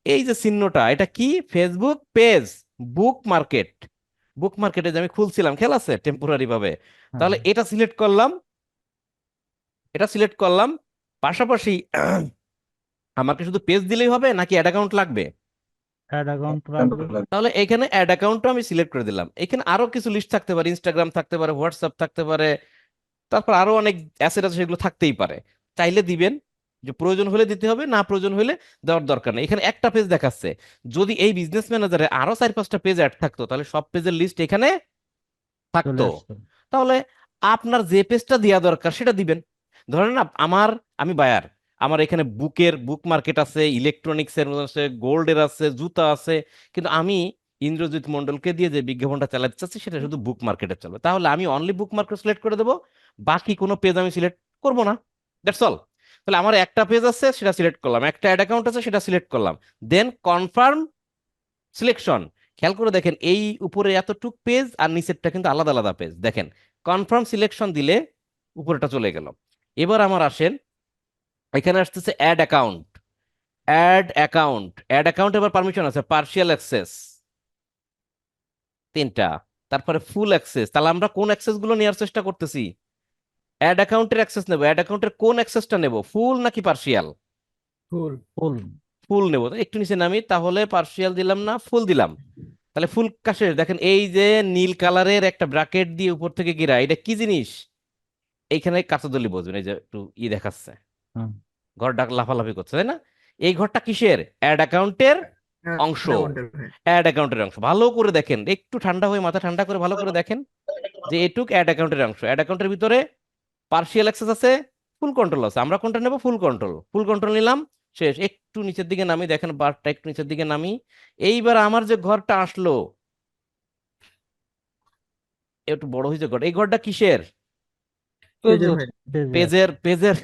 এই যে চিহ্নটা, এটা কি? ফেসবুক পেজ, বুক মার্কেট। বুক মার্কেটে যে আমি খুলছিলাম, খেয়াল আছে, টেম্পোরারি ভাবে। হ্যাঁ তাহলে এটা সিলেক্ট করলাম, এটা সিলেক্ট করলাম। পাশাপাশি আমাকে শুধু পেজ দিলেই হবে নাকি অ্যাড অ্যাকাউন্ট লাগবে? অ্যাড অ্যাকাউন্ট লাগবে। তাহলে এখানে অ্যাড অ্যাকাউন্টটা আমি সিলেক্ট করে দিলাম। এখানে আরো কিছু লিস্ট থাকতে পারে, ইনস্টাগ্রাম থাকতে পারে, হোয়াটসঅ্যাপ থাকতে পারে, তারপর আরো অনেক অ্যাসেট আছে, সেগুলো থাকতেই পারে। চাইলে দিবেন, যে প্রয়োজন হলে দিতে হবে, না প্রয়োজন হলে দেওয়ার দরকার নেই। এখানে একটা পেজ দেখাচ্ছে। যদি এই বিজনেস ম্যানেজারে আরো 4-5টা পেজ অ্যাড থাকতো, তাহলে সব পেজের লিস্ট এখানে চলে থাকতো। আসছে। তাহলে আপনার যে পেজটা দেওয়া দরকার সেটা দিবেন। ধরেন না, আমি বায়ার, আমার এখানে বুক মার্কেট আছে, ইলেকট্রনিক্স এর আছে, গোল্ডের আছে, জুতা আছে, কিন্তু আমি ইন্দ্রজিৎ মন্ডলকে দিয়ে যে বিজ্ঞাপনটা চালাতে চাচ্ছি সেটা শুধু বুক মার্কেটে চলবে। তাহলে আমি অনলি বুক মার্কেট সিলেক্ট করে দেবো, বাকি কোনো পেজ আমি সিলেক্ট করব না। That's all. তাহলে আমার একটা পেজ আছে, সেটা সিলেক্ট করলাম, একটা অ্যাড অ্যাকাউন্ট আছে, সেটা সিলেক্ট করলাম, দেন কনফার্ম সিলেকশন। খেয়াল করে দেখেন, এই উপরে এতটুক পেজ আর নিচেরটা কিন্তু আলাদা আলাদা পেজ। দেখেন, কনফার্ম সিলেকশন দিলে উপরেটা চলে গেল। এবার আমার আসেন, এখানে আসতেছে অ্যাড অ্যাকাউন্ট। অ্যাড অ্যাকাউন্ট এবার পারমিশন আছে, পার্শিয়াল অ্যাক্সেস 3টা, তারপরে ফুল অ্যাক্সেস। তাহলে আমরা কোন অ্যাক্সেস গুলো নেওয়ার চেষ্টা করতেছি? অ্যাড অ্যাকাউন্টের অ্যাক্সেস নেব। অ্যাড অ্যাকাউন্টের কোন অ্যাক্সেসটা নেব, ফুল নাকি পার্শিয়াল? ফুল। ফুল। ফুল নেব। তো একটু নিচে নামি, তাহলে পার্শিয়াল দিলাম না, ফুল দিলাম। তাহলে ফুল কাশের দেখেন, এই যে নীল কালারের একটা ব্র্যাকেট দিয়ে উপর থেকে গিরা, এটা কি জিনিস? এইখানে কাঁচাদলি বুঝবেন, এই যে একটু দেখাচ্ছে, হুম। ঘরটা লাফালাফি করছে, তাই না? এই ঘরটা কিসের? অ্যাড অ্যাকাউন্টের অংশ। অ্যাড অ্যাকাউন্টের অংশ, ভালো করে দেখেন, একটু ঠান্ডা হয়ে, মাথা ঠান্ডা করে ভালো করে দেখেন, যে এটুক অ্যাড অ্যাকাউন্টের অংশ। অ্যাড অ্যাকাউন্টের ভিতরে পার্শিয়াল অ্যাক্সেস আছে, ফুল কন্ট্রোল আছে। আমরা কোনটা নেব? ফুল কন্ট্রোল। ফুল কন্ট্রোল নিলাম, শেষ। একটু নিচের দিকে নামি, দেখেন বারটা একটু নিচের দিকে নামি। এইবার আমার যে ঘরটা আসলো, একটু বড় হয়েছে ঘর, এই ঘরটা কিসের? পেজের। পেজের। পেজের পেজের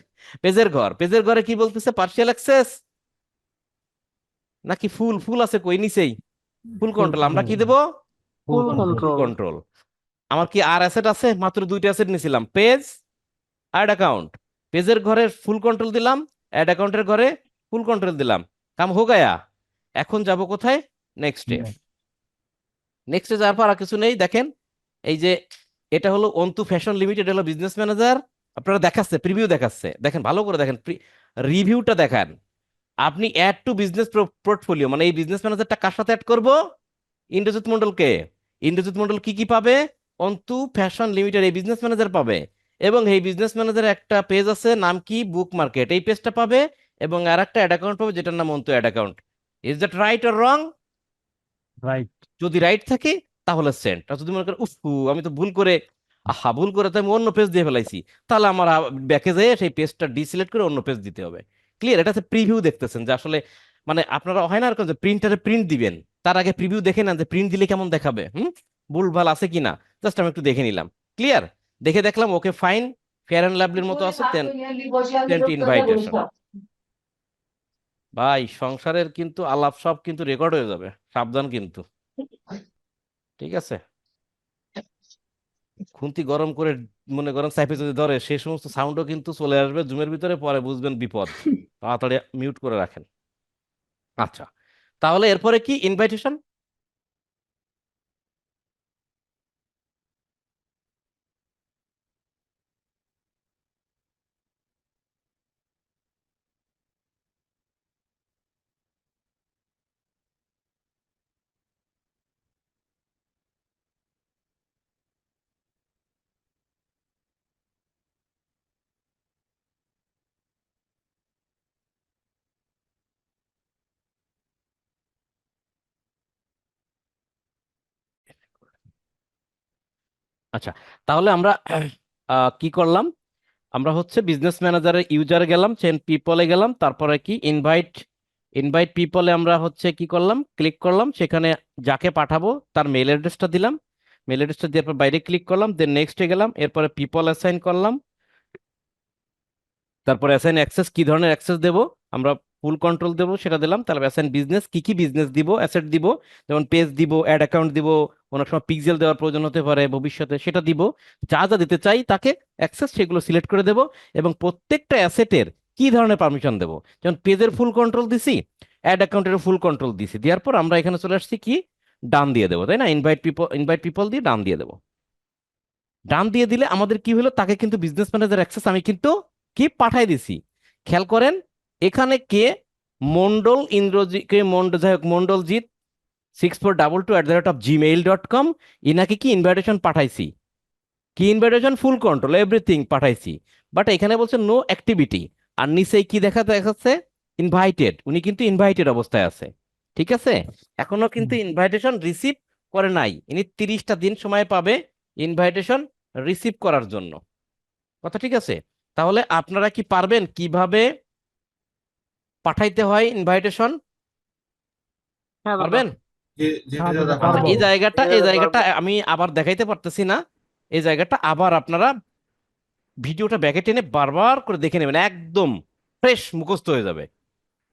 পেজের ঘর। পেজের ঘরে কি বলতেছে, পার্শিয়াল অ্যাক্সেস নাকি ফুল? ফুল আছে কই? নিচেই ফুল ফুল কন্ট্রোল। আমরা কি ফুল দেব? Full control. Full control. Control. আমার কি আর অ্যাসেট আছে? মাত্র 2টা অ্যাসেট নিয়েছিলাম, পেজ, অ্যাড অ্যাকাউন্ট। পেজের ঘরে ফুল কন্ট্রোল দিলাম, অ্যাড অ্যাকাউন্টের ঘরে ফুল কন্ট্রোল দিলাম, কাম হো গায়া। এখন যাব কোথায়? নেক্সটে। নেক্সটে যাওয়ার পর আর কিছু নেই। দেখেন, এই যে এটা হলো অন্তু ফ্যাশন লিমিটেড, হলো বিজনেস ম্যানেজার। আপনারা দেখাচ্ছে, প্রিভিউ দেখাচ্ছে, দেখেন ভালো করে দেখেন, রিভিউটা দেখান। আপনি অ্যাড টু বিজনেস পোর্টফোলিও, মানে এই বিজনেস ম্যানেজারটা কার সাথে অ্যাড করব? ইন্দ্রজিৎ মন্ডলকে। ইন্দ্রজিৎ মন্ডল কি কি পাবে? অন্তু ফ্যাশন লিমিটেড এই বিজনেস ম্যানেজার পাবে, এবং এই বিজনেস ম্যানেজারের একটা পেজ আছে, নাম কি? বুক মার্কেট, এই পেজটা পাবে, এবং আর একটা অ্যাড অ্যাকাউন্ট পাবে, যেটার নাম Antu ad account. Is that right or wrong? Right. যদি রাইট থাকে তাহলে সেন্ট, আর যদি মনে করেন উফ আমি তো ভুল করে, ভুল করে তো আমি অন্য পেজ দিয়ে ফেলাইছি, তাহলে আমার ব্যাকে যেয়ে সেই পেজটা ডিসিলেক্ট করে অন্য পেজ দিতে হবে। ক্লিয়ার? এটা হচ্ছে প্রিভিউ দেখতেছেন, যে আসলে মানে আপনারা হয় না এরকম যে প্রিন্টারে প্রিন্ট দিবেন, তার আগে প্রিভিউ দেখে নেন যে প্রিন্ট দিলে কেমন দেখাবে, ভুল ভাল আছে কিনা। জাস্ট আমি একটু দেখে নিলাম। ক্লিয়ার? দেখে দেখলাম ওকে ফাইন, ফেয়ার অ্যান্ড লাভলির মতো আছে, সেন্ট ইনভাইটেশন। ভাই সংসারের কিন্তু আলাপ সব কিন্তু রেকর্ড হয়ে যাবে, সাবধান কিন্তু। ঠিক আছে? খুন্তি গরম করে মনে করেন সাইফে যদি ধরে, সেই সমস্ত সাউন্ডও কিন্তু চলে আসবে জুমের ভিতরে, পরে বুঝবেন বিপদ। তাড়াতাড়ি মিউট করে রাখেন। আচ্ছা, তাহলে এরপরে কি? ইনভাইটেশন। আচ্ছা, তাহলে আমরা কি করলাম? আমরা হচ্ছে বিজনেস ম্যানেজারের ইউজারে গেলাম, চেন পিপলে গেলাম, তারপরে কি ইনভাইট, ইনভাইট পিপলে আমরা হচ্ছে কি করলাম, ক্লিক করলাম, সেখানে যাকে পাঠাবো তার মেল অ্যাড্রেসটা দিলাম। মেল অ্যাড্রেসটা দেওয়ার পর বাইরে ক্লিক করলাম, দেন নেক্সটে গেলাম, এরপরে পিপল অ্যাসাইন করলাম, তারপরে অ্যাসাইন অ্যাক্সেস, কি ধরনের অ্যাক্সেস দেব, আমরা ফুল কন্ট্রোল দেবো সেটা দিলাম। তারপর অ্যাসাইন বিজনেস, কি কি বিজনেস দিব, অ্যাসেট দিব, যেমন পেজ দিব, অ্যাড অ্যাকাউন্ট দিব, অনেক সময় পিক্সেল দেওয়ার প্রয়োজন হতে পারে ভবিষ্যতে, সেটা দিব। যা যা দিতে চাই তাকে অ্যাক্সেস সেগুলো সিলেক্ট করে দেব, এবং প্রত্যেকটা অ্যাসেটের কি ধরনের পারমিশন দেব, যেমন পেজের ফুল কন্ট্রোল দিছি, অ্যাড অ্যাকাউন্টের ফুল কন্ট্রোল দিছি, দেওয়ার পর আমরা এখানে চলে আসছি কি, ডান দিয়ে দেবো, তাই না, ইনভাইট পিপল দিয়ে ডান দিয়ে দেবো। ডান দিয়ে দিলে আমাদের কি হলো, তাকে কিন্তু বিজনেস ম্যানেজার অ্যাক্সেস আমি কিন্তু কি পাঠাই দিছি। খেয়াল করেন এখানে কে, মন্ডল ইন্দ্রজিৎ, কে মন্ডল, যাই হোক মন্ডলজিৎ 6422@gmail.com, ইনাকে কি ইনভাইটেশন পাঠাইছি, কি ইনভাইটেশন, ফুল কন্ট্রোল এভরিথিং পাঠাইছি, বাট এখানে বলছে নো অ্যাক্টিভিটি, আর নিচে কি দেখাচ্ছে, ইনভাইটেড, উনি কিন্তু ইনভাইটেড অবস্থায় আছে, ঠিক আছে, এখনো কিন্তু ইনভাইটেশন রিসিভ করে নাই, ইনি 30টা দিন সময় পাবে ইনভাইটেশন রিসিভ করার জন্য, কথা ঠিক আছে। তাহলে আপনারা কি পারবেন কিভাবে পাঠাইতে হয় ইনভাইটেশন, হ্যাঁ দাদা। পারবেন? হ্যাঁ দাদা, আচ্ছা, পারবো। এই জায়গাটা আমি আবার দেখাইতে পারতেছি না, এই জায়গাটা আবার আপনারা ভিডিওটা ব্যাকে টেনে বারবার করে দেখে নেবেন, একদম ফ্রেশ মুখস্থ হয়ে যাবে,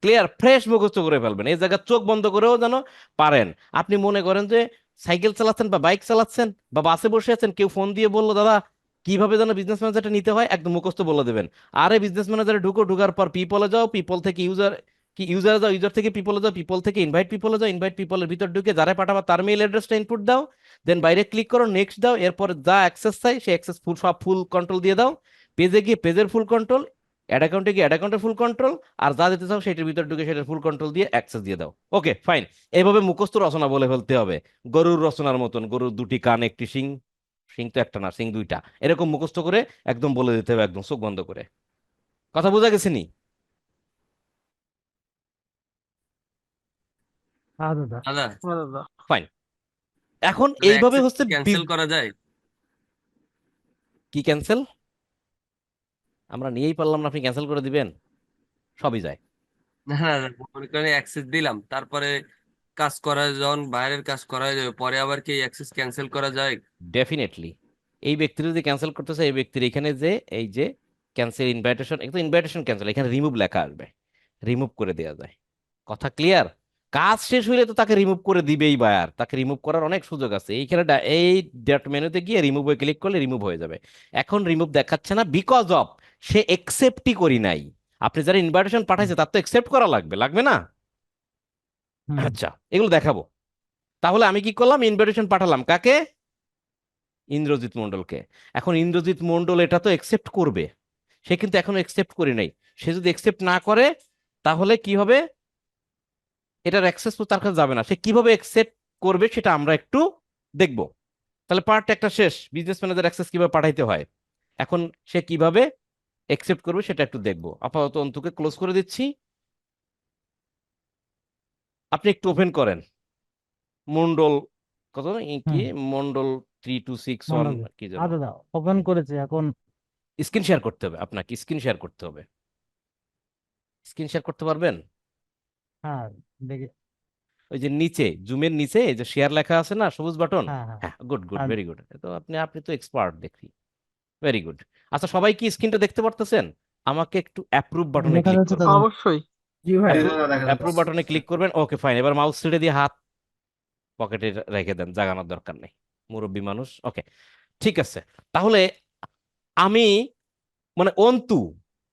ক্লিয়ার ফ্রেশ মুখস্থ করে ফেলবেন, এই জায়গা চোখ বন্ধ করেও যেন পারেন। আপনি মনে করেন যে সাইকেল চালাচ্ছেন বা বাইক চালাচ্ছেন বা বাসে বসে আছেন, কেউ ফোন দিয়ে বললো দাদা কিভাবে যেন বিজনেস ম্যানেজারটা নিতে হয়, একদম মুখস্থ বলে দেবেন। আরে বিজনেস ম্যানেজারে ঢুকার পর পিপলে যাও, পিপল থেকে ইউজার, কি ইউজারে যাও, ইউজার থেকে পিপলে যাও, পিপল থেকে ইনভাইট পিপলে যাও, ইনভাইট পিপলের ভিতর ঢুকে যারা পাঠাবা তার মেইল অ্যাড্রেসটা ইনপুট দাও, দেন বাইরে ক্লিক করো, নেক্সট দাও, এরপর যা অ্যাক্সেস চাই সেই অ্যাক্সেস ফুল, সব ফুল কন্ট্রোল দিয়ে দাও, পেজে গিয়ে পেজের ফুল কন্ট্রোল, অ্যাড অ্যাকাউন্টে গিয়ে অ্যাড অ্যাকাউন্টের ফুল কন্ট্রোল, আর যা দিতে চাও সেটার ভিতর ঢুকে সেটার ফুল কন্ট্রোল দিয়ে অ্যাক্সেস দিয়ে দাও। ওকে ফাইন, এইভাবে মুখস্থ রচনা বলে ফেলতে হবে, গরুর রচনার মতন, গরুর দুটি কান একটি শিং, শিং তো একটা না, শিং দুইটা, এরকম মুখস্থ করে একদম বলে দিতে হবে, একদম চোখ বন্ধ করে। কথা বোঝা গেছে নি? হ্যাঁ দাদা। দাদা হ্যাঁ দাদা। ফাইন, এখন এইভাবে হচ্ছে ক্যান্সেল করা যায়? কি ক্যান্সেল, আমরা নিয়েই পারলাম না, আপনি ক্যান্সেল করে দিবেন? সবই যায়। না না না, মনে করেন অ্যাক্সেস দিলাম, তারপরে কাজ করা, যখন বাইরের কাজ করা হয়ে যাবে পরে আবার কি অ্যাক্সেস ক্যান্সেল করা যায়? ডেফিনেটলি, এই ব্যক্তির যদি ক্যান্সেল করতেছে, এই ব্যক্তির এখানে যে এই যে ক্যান্সেল ইনভাইটেশন, একটু ইনভাইটেশন ক্যান্সেল, এখানে রিমুভ লেখা আসবে, রিমুভ করে দেওয়া যায়। কথা ক্লিয়ার? কাজ শেষ হইলে তো তাকে রিমুভ করে দিবেই বায়ার, তাকে রিমুভ করার অনেক সুযোগ আছে, এইখানে এই ডেট মেনুতে গিয়ে রিমুভে ক্লিক করলে রিমুভ হয়ে যাবে। এখন রিমুভ দেখাচ্ছে না বিকজ অফ সে একসেপ্টই করি নাই, আপনি যারা ইনভাইটেশন পাঠাইছে তার তো একসেপ্ট করা লাগবে, লাগবে না? হুম। আচ্ছা, এগুলো দেখাবো। তাহলে আমি কি করলাম, ইনভাইটেশন পাঠালাম কাকে, ইন্দ্রজিৎ মন্ডলকে। এখন ইন্দ্রজিৎ মন্ডল এটা তো একসেপ্ট করবে, সে কিন্তু এখনো একসেপ্ট করে নাই, সে যদি একসেপ্ট না করে তাহলে কি হবে, এটার অ্যাক্সেস তো তার কাছে যাবে না, সে কিভাবে একসেপ্ট করবে সেটা আমরা একটু দেখব। তাহলে পার্ট একটা শেষ, বিজনেস ম্যানেজার অ্যাক্সেস কিভাবে পাঠাইতে হয়, এখন সে কিভাবে একসেপ্ট করবে সেটা একটু দেখবো। আপাতত অন্তুকে ক্লোজ করে দিচ্ছি, আপনি একটু ওপেন করেন মন্ডল, কত কি, হুম। মন্ডল 3261 মন্ডল। কি যেন, হ্যাঁ দাদা, ওপেন করেছি এখন। স্ক্রিন শেয়ার করতে হবে, আপনাকে স্ক্রিন শেয়ার করতে হবে, স্ক্রিন শেয়ার করতে পারবেন? হ্যাঁ দেখি। ওই যে নিচে জুমের নিচে এই যে শেয়ার লেখা আছে না, সবুজ বাটন, হ্যাঁ হ্যাঁ হ্যাঁ গুড গুড, হ্যাঁ। ভেরি গুড, তো আপনি আপনি তো এক্সপার্ট দেখি, ভেরি গুড। আচ্ছা সবাই কি স্ক্রিনটা দেখতে পারতেছেন? আমাকে একটু অ্যাপ্রুভ বাটনে দেখা ক্লিক যাচ্ছে করবেন, দাদা। অবশ্যই। জি ভাই। অ্যাপ্রুভ বাটনে ক্লিক করবেন, ওকে ফাইন, এবার মাউস ছেড়ে দিয়ে হাত পকেটে রেখে দেন, জাগানোর দরকার নেই, মুরব্বী মানুষ, ওকে ঠিক আছে। তাহলে আমি মানে অন্তু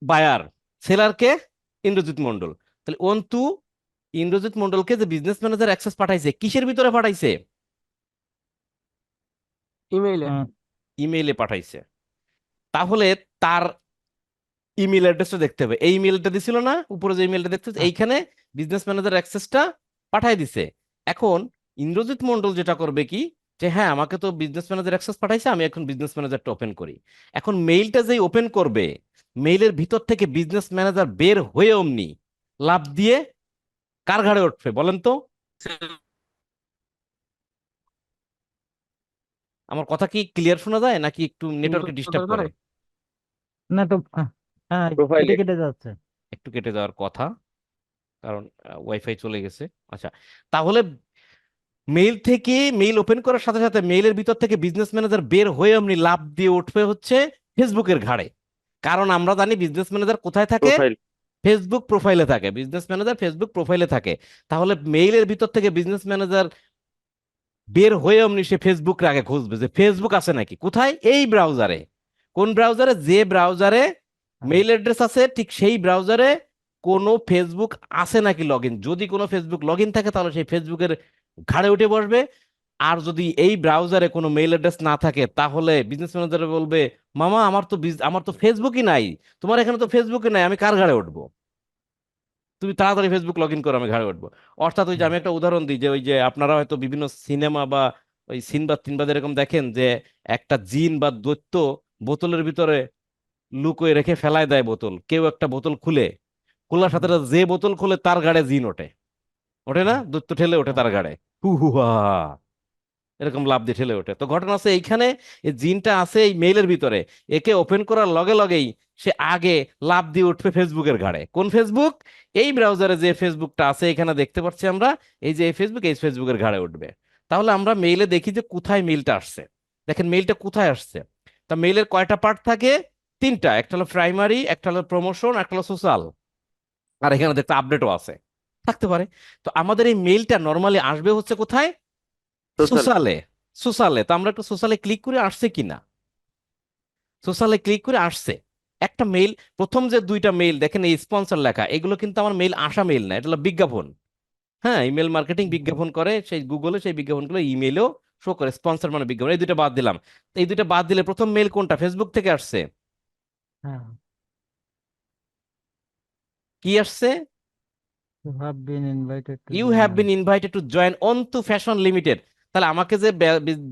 বায়ার, সেলারকে ইন্দ্রজিৎ মন্ডল, তাহলে অন্তু ইন্দ্রজিৎ মন্ডলকে যে বিজনেস ম্যানেজার অ্যাক্সেস পাঠাইছে কিসের ভিতরে পাঠাইছে, ইমেইলে। হুম, ইমেইলে পাঠাইছে, তাহলে তার ইমেল অ্যাড্রেসটা দেখতে হবে, এই ইমেলটা দিছিল না উপরে যে ইমেলটা দেখতে, হ্যাঁ। এইখানে বিজনেস ম্যানেজার অ্যাক্সেসটা পাঠাই দিছে। এখন ইন্দ্রজিৎ মন্ডল যেটা করবে কি, যে হ্যাঁ আমাকে তো বিজনেস ম্যানেজার অ্যাক্সেস পাঠাইছে, আমি এখন বিজনেস ম্যানেজারটা ওপেন করি। এখন মেইলটা যেই ওপেন করবে, মেইলের ভিতর থেকে বিজনেস ম্যানেজার বের হয়ে অমনি লাফ দিয়ে কার ঘাড়ে উঠবে বলেন তো? আমার কথা কি ক্লিয়ার শোনা যায় নাকি একটু নেটওয়ার্কে ডিস্টার্ব করে? না তো, হ্যাঁ প্রোফাইলে কেটে কেটে যাচ্ছে। একটু কেটে যাওয়ার কথা, কারণ ওয়াইফাই চলে গেছে। আচ্ছা, তাহলে মেইল থেকে মেইল ওপেন করার সাথে সাথে মেইলের ভিতর থেকে বিজনেস ম্যানেজার বের হয়ে এমনি লাফ দিয়ে উঠবে হচ্ছে ফেসবুকের ঘাড়ে। কারণ আমরা জানি বিজনেস ম্যানেজার কোথায় থাকে, প্রোফাইল। ফেসবুক প্রোফাইলে থাকে। বিজনেস ম্যানেজার ফেসবুক প্রোফাইলে থাকে। তাহলে মেইলের ভিতর থেকে বিজনেস ম্যানেজার বের হয়ে অমনি সে ফেসবুক আগে খুঁজবে যে ফেসবুক আছে নাকি, কোথায়, এই ব্রাউজারে। কোন ব্রাউজারে? যে ব্রাউজারে মেইল অ্যাড্রেস আছে ঠিক সেই ব্রাউজারে কোনো ফেসবুক আছে নাকি লগ ইন। যদি কোনো ফেসবুক লগ ইন থাকে তাহলে সেই ফেসবুকের ঘাড়ে উঠে বসবে। আর যদি এই ব্রাউজারে কোনো মেইল অ্যাড্রেস না থাকে তাহলে বিজনেস ম্যানেজার বলবে, মামা আমার তো ফেসবুকই নাই, তোমার এখানে তো ফেসবুকই নাই, আমি কার ঘাড়ে উঠবো? তুমি তাড়াতাড়ি ফেসবুক লগ ইন করো, আমি ঘাড়ে উঠবো। অর্থাৎ ওই যে আমি একটা উদাহরণ দিই, যে ওই যে আপনারা হয়তো বিভিন্ন সিনেমা বা ওই সিনবাদ তিনবাদ এরকম দেখেন যে একটা জিন বা দৈত্য বোতলের ভিতরে লুকোয় রেখে ফেলায় দেয় বোতল, কেউ একটা বোতল খুলে, খোলার সাথে সাথে যে বোতল খুলে তার ঘাড়ে জিন ওঠে, ওঠে না? দৈত্য ঠেলে ওঠে তার ঘাড়ে, হু হু হা, এরকম লাফ দিয়ে ঠেলে ওঠে। তো ঘটনা আছে এইখানে, এই জিনটা আছে এই মেইলের ভিতরে, একে ওপেন করার লগে লগেই সে আগে লাফ দিয়ে উঠবে ফেসবুকের ঘাড়ে। কোন ফেসবুক? এই ব্রাউজারে যে ফেসবুকটা আছে এখানে দেখতে পাচ্ছি আমরা, এই যে এই ফেসবুক, এই ফেসবুকের ঘাড়ে উঠবে। তাহলে আমরা মেইলে দেখি যে কোথায় মেইলটা আসছে। দেখেন মেইলটা কোথায় আসছে। তা মেইলের কয়টা পার্ট থাকে? তিনটা। একটা হলো প্রাইমারি, একটা হলো প্রমোশন, একটা হলো সোশ্যাল, আর এখানে দেখতে আপডেটও আছে, থাকতে পারে। তো আমাদের এই মেইলটা নর্মালি আসবে হচ্ছে কোথায়? সোশ্যাল। সোশ্যালে। সোশ্যালে তো আমরা একটু সোশ্যালে ক্লিক করে আসছে কিনা। সোশ্যালে ক্লিক করে আসছে একটা মেইল। প্রথম যে দুইটা মেইল দেখেন এই স্পন্সর লেখা, এগুলো কিন্তু আমার মেইল আসা মেইল না, এটা হলো বিজ্ঞাপন। হ্যাঁ, ইমেল মার্কেটিং বিজ্ঞাপন করে সেই গুগলে, সেই বিজ্ঞাপনগুলো ইমেইলেও শো করে। স্পন্সর মানে বিজ্ঞাপন। এই দুইটা বাদ দিলাম। তো এই দুইটা বাদ দিলে প্রথম মেইল কোনটা? ফেসবুক থেকে আসছে। হ্যাঁ, কি আসছে? you have been invited to you join have on. Been invited to join Antu fashion limited. তাহলে আমাকে যে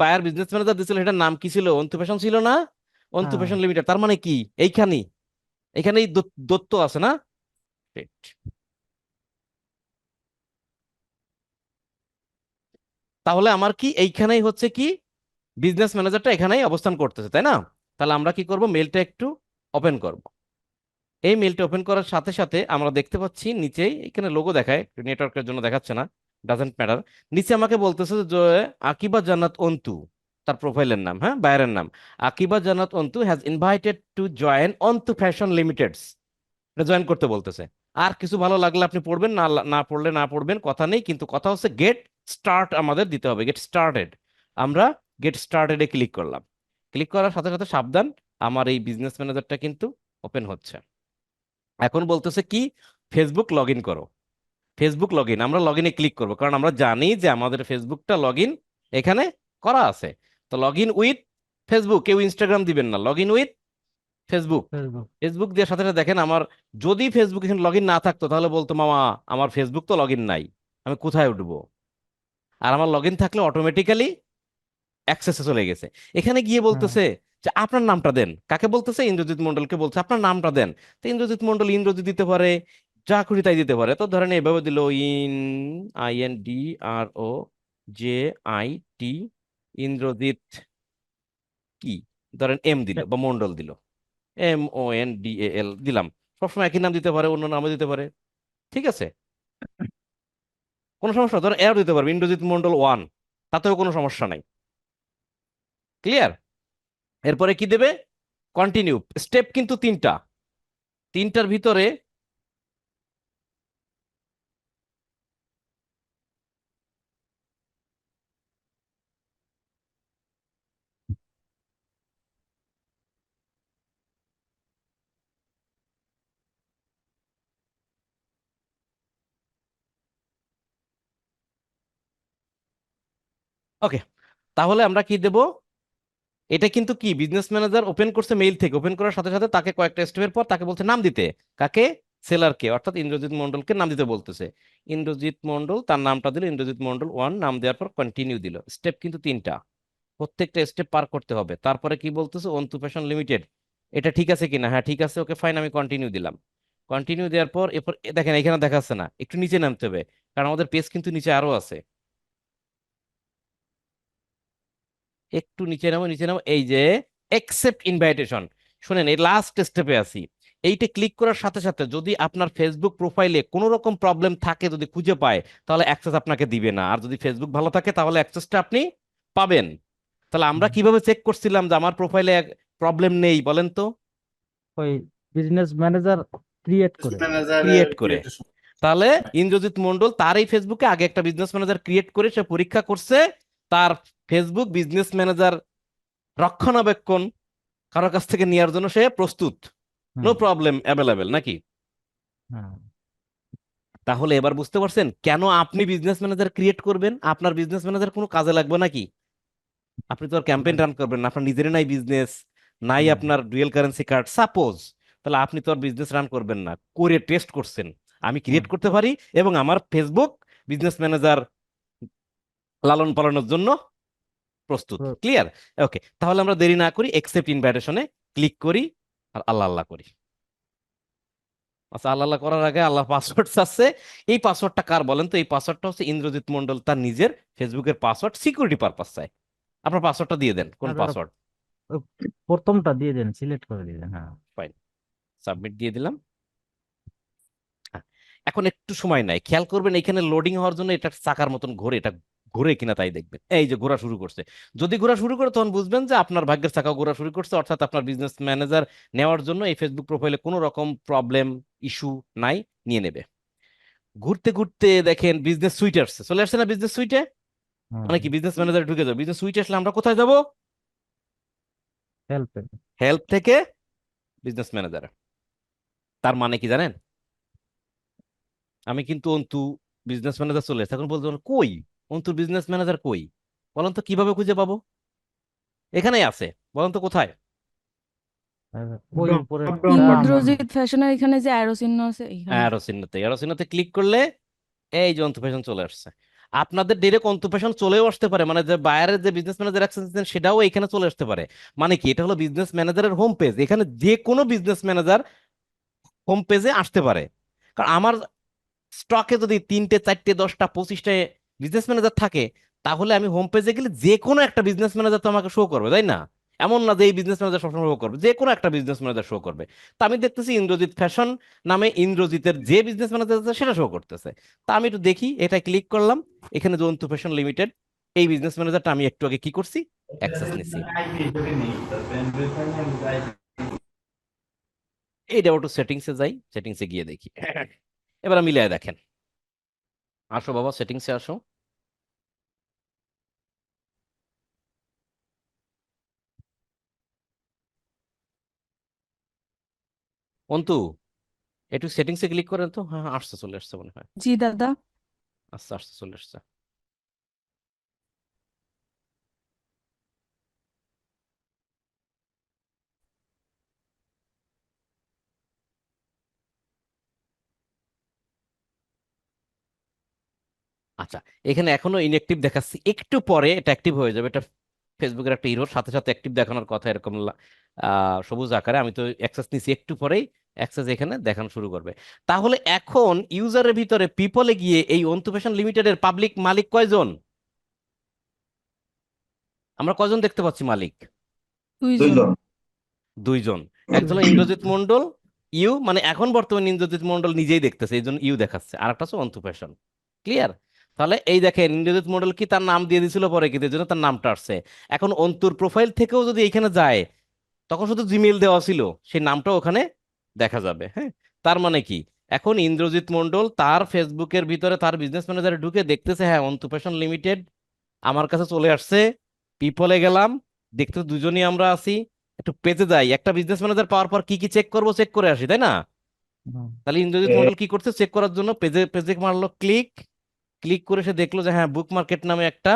বায়ার বিজনেস ম্যানেজার দিছিল এটার নাম কি ছিল? অন্তু ফ্যাশন ছিল না? অন্তু হ্যাঁ, ফ্যাশন লিমিটেড, তার মানে কি এইখানেই, এখানেই দত্ত আছে না? Right. তাহলে আমার কি এইখানেই হচ্ছে কি বিজনেস ম্যানেজারটা এখানেই অবস্থান করতেছে, তাই না? তাহলে আমরা কি করব, মেলটা একটু ওপেন করব। এই মেলটা ওপেন করার সাথে সাথে আমরা দেখতে পাচ্ছি নিচেই এখানে লোগো দেখায়, নেটওয়ার্কের জন্য দেখাচ্ছে না, ডাজেন্ট ম্যাটার। নিচে আমাকে বলতেছে যে আকিবা জান্নাত অন্তু, তার প্রোফাইলের নাম, হ্যাঁ, বায়ারের নাম। Akiba Jannat Antu has invited to join Antu fashion limiteds, এটা জয়েন করতে বলতেছে। আর কিছু ভালো লাগলে আপনি পড়বেন, না না পড়লে না পড়বেন, কথা নেই। কিন্তু কথা হচ্ছে গেট স্টার্ট আমাদের দিতে হবে, গেট স্টার্টেড। আমরা গেট স্টার্টেডে ক্লিক করলাম। ক্লিক করার সাথে সাথে সাবধান, আমার এই বিজনেস ম্যানেজারটা কিন্তু ওপেন হচ্ছে। এখন বলতেছে কি, ফেসবুক লগ ইন করো। ফেসবুক লগ ইন, আমরা লগ ইনে ক্লিক করবো, কারণ আমরা জানি যে আমাদের ফেসবুকটা লগ ইন এখানে করা আছে। তো লগ ইন উইথ ফেসবুক, কেউ ইনস্টাগ্রাম দিবেন না, log in with Facebook. Facebook. Facebook দিয়ে সাথে সাথে দেখেন আমার যদি ফেসবুক এখানে লগ ইন না থাকতো তাহলে বলতো, মামা আমার ফেসবুক তো লগ ইন নাই, আমি কোথায় উঠবো? আর আমার লগ ইন থাকলে অটোমেটিক্যালি অ্যাক্সেসে চলে গেছে। এখানে গিয়ে হ্যাঁ, বলতেছে যে আপনার নামটা দেন। কাকে বলতেছে? ইন্দ্রজিৎ মন্ডলকে বলছে আপনার নামটা দেন। তো ইন্দ্রজিৎ মন্ডল ইন্দ্রজিৎ দিতে পারে, যা খুশি তাই দিতে পারে। তো ধরেন এভাবে দিল, ইন INDROJIT, ইন্দ্রজিৎ কি, ধরেন এম দিল বা মন্ডল দিল, MONDAL দিলাম। সবসময় একই নাম দিতে পারে, অন্য নামও দিতে পারে, ঠিক আছে, কোনো সমস্যা। ধরেন এর দিতে পারবে ইন্দ্রজিৎ মন্ডল 1, তাতেও কোনো সমস্যা নাই। ক্লিয়ার? এরপরে কি দেবে? কন্টিনিউ। স্টেপ কিন্তু তিনটা, তিনটার ভিতরে ওকে। তাহলে আমরা কি দেব? এটা কিন্তু কি বিজনেস ম্যানেজার ওপেন করছে মেইল থেকে, ওপেন করার সাথে সাথে তাকে কয়েকটা স্টেপের পর তাকে বলছে নাম দিতে। কাকে? সেলারকে, অর্থাৎ ইন্দ্রজিৎ মন্ডলকে নাম দিতে বলতেছে। ইন্দ্রজিৎ মন্ডল, তার নামটা দিল ইন্দ্রজিৎ মন্ডল 1, নাম দেওয়ার পর কন্টিনিউ দিল। স্টেপ কিন্তু তিনটা, প্রত্যেকটা স্টেপ পার করতে হবে। তারপরে কি বলতেছে? অন্তু ফ্যাশন লিমিটেড, এটা ঠিক আছে কিনা? হ্যাঁ ঠিক আছে, ওকে ফাইন, আমি কন্টিনিউ দিলাম। কন্টিনিউ দেওয়ার পর এরপর দেখেন এখানে দেখাচ্ছে না, একটু নিচে নামতে হবে, কারণ আমাদের পেজ কিন্তু নিচে আরো আছে। একটু নিচে নামো, নিচে নামো, এই যে অ্যাকসেপ্ট ইনভাইটেশন। শুনেন এই লাস্ট স্টেপে আছি, এইটা ক্লিক করার সাথে সাথে যদি আপনার ফেসবুক প্রোফাইলে কোনো রকম প্রবলেম থাকে, যদি খুঁজে পায়, তাহলে অ্যাক্সেস আপনাকে দিবে না। আর যদি ফেসবুক ভালো থাকে তাহলে অ্যাক্সেসটা আপনি পাবেন। তাহলে আমরা কিভাবে চেক করছিলাম যে আমার প্রোফাইলে প্রবলেম নেই, বলেন তো? ওই বিজনেস ম্যানেজার ক্রিয়েট করে। ক্রিয়েট করে। তাহলে ইন্দ্রজিৎ মন্ডল তার এই ফেসবুকে আগে একটা বিজনেস ম্যানেজার ক্রিয়েট করে সে পরীক্ষা করছে, তার ফেসবুক বিজনেস ম্যানেজার রক্ষণাবেক্ষণ কারোর কাছ থেকে নেওয়ার জন্য সে প্রস্তুত, নো হুম, প্রবলেম অ্যাভেলেবেল নাকি? হ্যাঁ তাহলে এবার বুঝতে পারছেন কেন আপনি বিজনেস ম্যানেজার ক্রিয়েট করবেন? আপনার বিজনেস ম্যানেজার কোনো কাজে লাগবে নাকি? আপনি তো আর ক্যাম্পেইন রান করবেন না, আপনার নিজেরই নাই বিজনেস, নাই হুম, আপনার ডুয়েল কারেন্সি কার্ড সাপোজ, তাহলে আপনি তো আর বিজনেস রান করবেন না। করে টেস্ট করছেন আমি ক্রিয়েট হুম, করতে পারি এবং আমার ফেসবুক বিজনেস ম্যানেজার লালন পালনের জন্য প্রস্তুত। তো- ক্লিয়ার? ওকে, তাহলে আমরা দেরি না করি, একসেপ্ট ইনভাইটেশনে ক্লিক করি আর আল্লাহ আল্লাহ করি। আচ্ছা, আল্লাহ আল্লাহ করার আগে আল্লাহ পাসওয়ার্ড চাচ্ছে। এই পাসওয়ার্ডটা কার বলেন তো? এই পাসওয়ার্ডটা হচ্ছে ইন্দ্রজিৎ মন্ডল তার নিজের ফেসবুকের পাসওয়ার্ড, সিকিউরিটি পারপাস চাই। আপনার পাসওয়ার্ডটা দিয়ে দেন, কোন না দাদা, পাসওয়ার্ড? ওই প্রথমটা দিয়ে দেন, সিলেক্ট করে দিয়ে দেন। হ্যাঁ ফাইন, সাবমিট দিয়ে দিলাম। হ্যাঁ, এখন একটু সময় নাই, খেয়াল করবেন এখানে লোডিং হওয়ার জন্য এটা চাকার মতন ঘোরে, এটা ঘুরে কিনা তাই দেখবেন। এই যে ঘোরা শুরু করছে, যদি ঘোরা শুরু করে তখন বুঝবেন যে আপনার ভাগ্যের চাকা ঘোরা শুরু করছে, অর্থাৎ আপনার বিজনেস ম্যানেজার নেওয়ার জন্য এই ফেসবুক প্রোফাইলে কোনো রকম প্রবলেম ইস্যু নাই, নিয়ে নেবে। ঘুরতে ঘুরতে দেখেন বিজনেস সুইট আসছে, চলে আসছে না বিজনেস সুইটে? হ্যাঁ, মানে কি বিজনেস ম্যানেজার ঢুকে যাবে। বিজনেস সুইটে আসলে আমরা কোথায় যাব? হেল্প। হেল্প থেকে বিজনেস ম্যানেজার। তার মানে কি জানেন? আমি কিন্তু অন্তু বিজনেস ম্যানেজার চলে এসেছে। এখন বলতে পারেন, কই অন্তুর বিজনেস ম্যানেজার কই? বলেন তো কিভাবে খুঁজে পাবো? এখানেই আছে, বলেন তো কোথায়? ওই উপরে ইন্দ্রজিৎ ফ্যাশনের এখানে যে অ্যারো চিহ্ন আছে এখানে। অ্যারো চিহ্নতে, অ্যারো চিহ্নতে ক্লিক করলে এই যে অন্তু ফ্যাশন চলে আসছে। আপনাদের ডিরেক্ট অন্তু ফ্যাশন চলেও আসতে পারে, মানে যে বায়ারের যে বিজনেস ম্যানেজার অ্যাক্সেস দিচ্ছেন সেটাও এখানে চলে আসতে পারে। মানে কি, এটা হলো বিজনেস ম্যানেজারের হোম পেজ, এখানে যে কোনো বিজনেস ম্যানেজার হোম পেজে আসতে পারে। কারণ আমার স্টকে যদি 3টে 4টে 10টা 25টে বিজনেস ম্যানেজার থাকে, তাহলে আমি হোম পেজে গেলে যে কোনো একটা বিজনেস ম্যানেজার তো আমাকে শো করবে, তাই না? এমন না যে এই বিজনেস ম্যানেজার সবসময় শো করবে, যে কোনো একটা বিজনেস ম্যানেজার শো করবে। তা আমি দেখতেছি ইন্দ্রজিৎ ফ্যাশন নামে ইন্দ্রজিতের যে বিজনেস ম্যানেজার আছে সেটা শো করতেছে। তা আমি একটু দেখি, এটা ক্লিক করলাম, এখানে জন্তু ফ্যাশন লিমিটেড এই বিজনেস ম্যানেজারটা আমি একটু আগে কি করছি, অ্যাক্সেস নিছি। এইটা একটু সেটিংসে যাই, সেটিংসে গিয়ে দেখি। এবার মিলিয়ে দেখেন, আসো বাবা সেটিংসে আসো। অন্তু একটু সেটিংসে ক্লিক করেন তো। হ্যাঁ হ্যাঁ, আসছে, চলে আসছে মনে হয়। জি দাদা। আস্তে আস্তে চলে আসছে। আচ্ছা, এখানে এখনো ইনঅ্যাক্টিভ দেখাচ্ছি, একটু পরে এটা অ্যাক্টিভ হয়ে যাবে। এটা ফেসবুকের একটা ইরোর, সাথে সাথে অ্যাক্টিভ দেখানোর কথা, এরকম সবুজ আকারে। আমি তো অ্যাক্সেস নিছি, একটু পরেই অ্যাক্সেস এখানে দেখানো শুরু করবে। তাহলে এখন ইউজারের ভিতরে পিপলে গিয়ে এই অন্তু ফ্যাশন লিমিটেডের পাবলিক মালিক কয়জন? আমরা কয়জন দেখতে পাচ্ছি মালিক? দুইজন। দুইজন। দুইজন। একজন হলো ইন্দ্রজিৎ মন্ডল, ইউ, মানে এখন বর্তমানে ইন্দ্রজিৎ মন্ডল নিজেই দেখতেছে, এই জন্য ইউ দেখাচ্ছে। আর একটা হচ্ছে অন্তু ফ্যাশন। ক্লিয়ার? তাহলে এই দেখেন ইন্দ্রজিৎ মন্ডল কি তার নাম দিয়ে দিছিল পরে, কিন্তু এই জন্য তার নামটা আসছে। এখন অন্তুর প্রোফাইল থেকেও যদি এখানে যায়, তখন শুধু জিমেইল দেওয়া ছিল, সেই নামটাও ওখানে দেখা যাবে। হ্যাঁ, তার মানে কি, এখন ইন্দ্রজিৎ মন্ডল তার ফেসবুকের ভিতরে তার বিজনেস ম্যানেজারে ঢুকে দেখতেছে, হ্যাঁ অন্তু ফ্যাশন লিমিটেড আমার কাছে চলে আসছে। পিপলে গেলাম, দেখতে তো দুজনই আমরা আছি। একটু পেজে যাই, একটা বিজনেস ম্যানেজার পাওয়ার পর কি কি চেক করবো, চেক করে আসি, তাই না? হুম, তাহলে ইন্দ্রজিৎ মন্ডল কি করছে, চেক করার জন্য পেজে পেজে মারলো ক্লিক। ক্লিক করে সে দেখলো যে হ্যাঁ বুক মার্কেট নামে একটা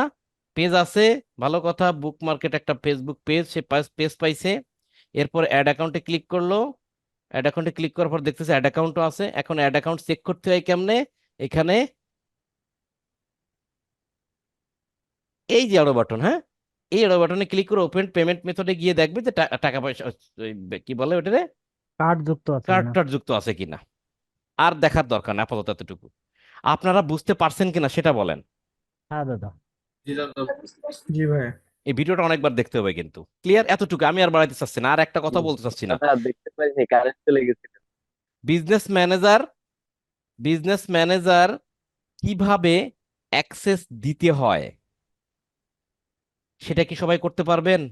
পেজ আছে। ভালো কথা, বুক মার্কেট একটা ফেসবুক পেজ, সে পেজ পাইছে। এরপর অ্যাড অ্যাকাউন্টে ক্লিক করলো। অ্যাড অ্যাকাউন্টে ক্লিক করার পর দেখতেছে অ্যাড অ্যাকাউন্টও আছে। এখন অ্যাড অ্যাকাউন্ট চেক করতে হয় কেমনে? এখানে এই যে আরো বাটন, হ্যাঁ, এই আরো বাটনে ক্লিক করে ওপেন পেমেন্ট মেথডে গিয়ে দেখবে যে টাকা পয়সা, ওই কি বলে ওটারে, কার্ড যুক্ত আছে কার্ড কিনা। টার্ড যুক্ত আছে কিনা। আর দেখার দরকার না আপাতত এতটুকু। আপনারা বুঝতে পারছেন কিনা সেটা বলেন। হ্যাঁ দাদা। জি ভাই। এই ভিডিওটা অনেকবার দেখতে হবে কিন্তু। ক্লিয়ার? এতটুকু, আমি আর বাড়াইতে চাচ্ছি না, আর একটা কথা বলতে চাচ্ছি না। দাদা দেখতে পাইনি, কারেন্ট চলে গেছে। বিজনেস ম্যানেজার বিজনেস ম্যানেজার কিভাবে অ্যাক্সেস দিতে হয় সেটা কি সবাই করতে পারবেন?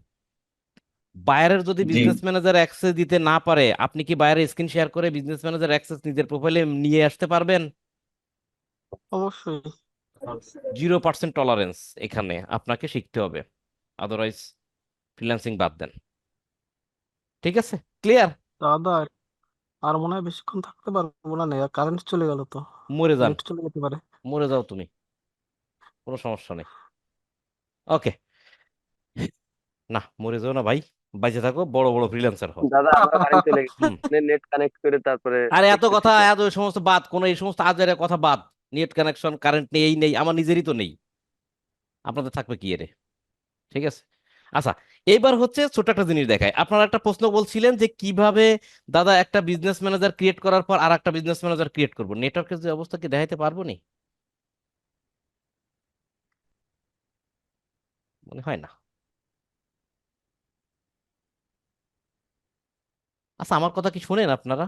বায়ারের যদি জি বিজনেস ম্যানেজার অ্যাক্সেস দিতে না পারে, আপনি কি বায়ারের স্ক্রিন শেয়ার করে বিজনেস ম্যানেজার অ্যাক্সেস নিজের প্রোফাইলে নিয়ে আসতে পারবেন? অবশ্যই। 0% টলারেন্স এখানে আপনাকে শিখতে হবে, আদারওয়াইজ ফ্রিল্যান্সিং বাদ দেন। ঠিক আছে? ক্লিয়ার? দাদা আর মনে হয় বেশিক্ষণ থাকতে পারবো না, কারেন্ট চলে গেল তো, মরে যান, নেট চলে যেতে পারে। মরে যাও তুমি, কোনো সমস্যা নেই। ওকে, না মরে যাও না ভাই, বাইচে থাকো, বড় বড় ফ্রিল্যান্সার হও। দাদা আমার কারেন্ট চলে গেছে, হুম। নেট কানেক্ট করে তারপরে আরে এত কথা, দেখতেছি তো। এত এই সমস্ত বাদ, কোনো এই সমস্ত আজারের কথা বাদ। নেট কানেকশন, কারেন্ট নেই, এই নেই, আমার নিজেরই তো নেই, আপনাদের থাকবে কি এরে? ঠিক আছে, আচ্ছা। এইবার হচ্ছে ছোট একটা জিনিস দেখায়। আপনারা একটা প্রশ্ন বলছিলেন যে কিভাবে দাদা একটা বিজনেস ম্যানেজার ক্রিয়েট করার পর আর একটা বিজনেস ম্যানেজার ক্রিয়েট করবো, নেটওয়ার্কের যে অবস্থা কি দেখাইতে পারবো নি? মনে হয় না। আচ্ছা, আমার কথা কি শোনেন আপনারা?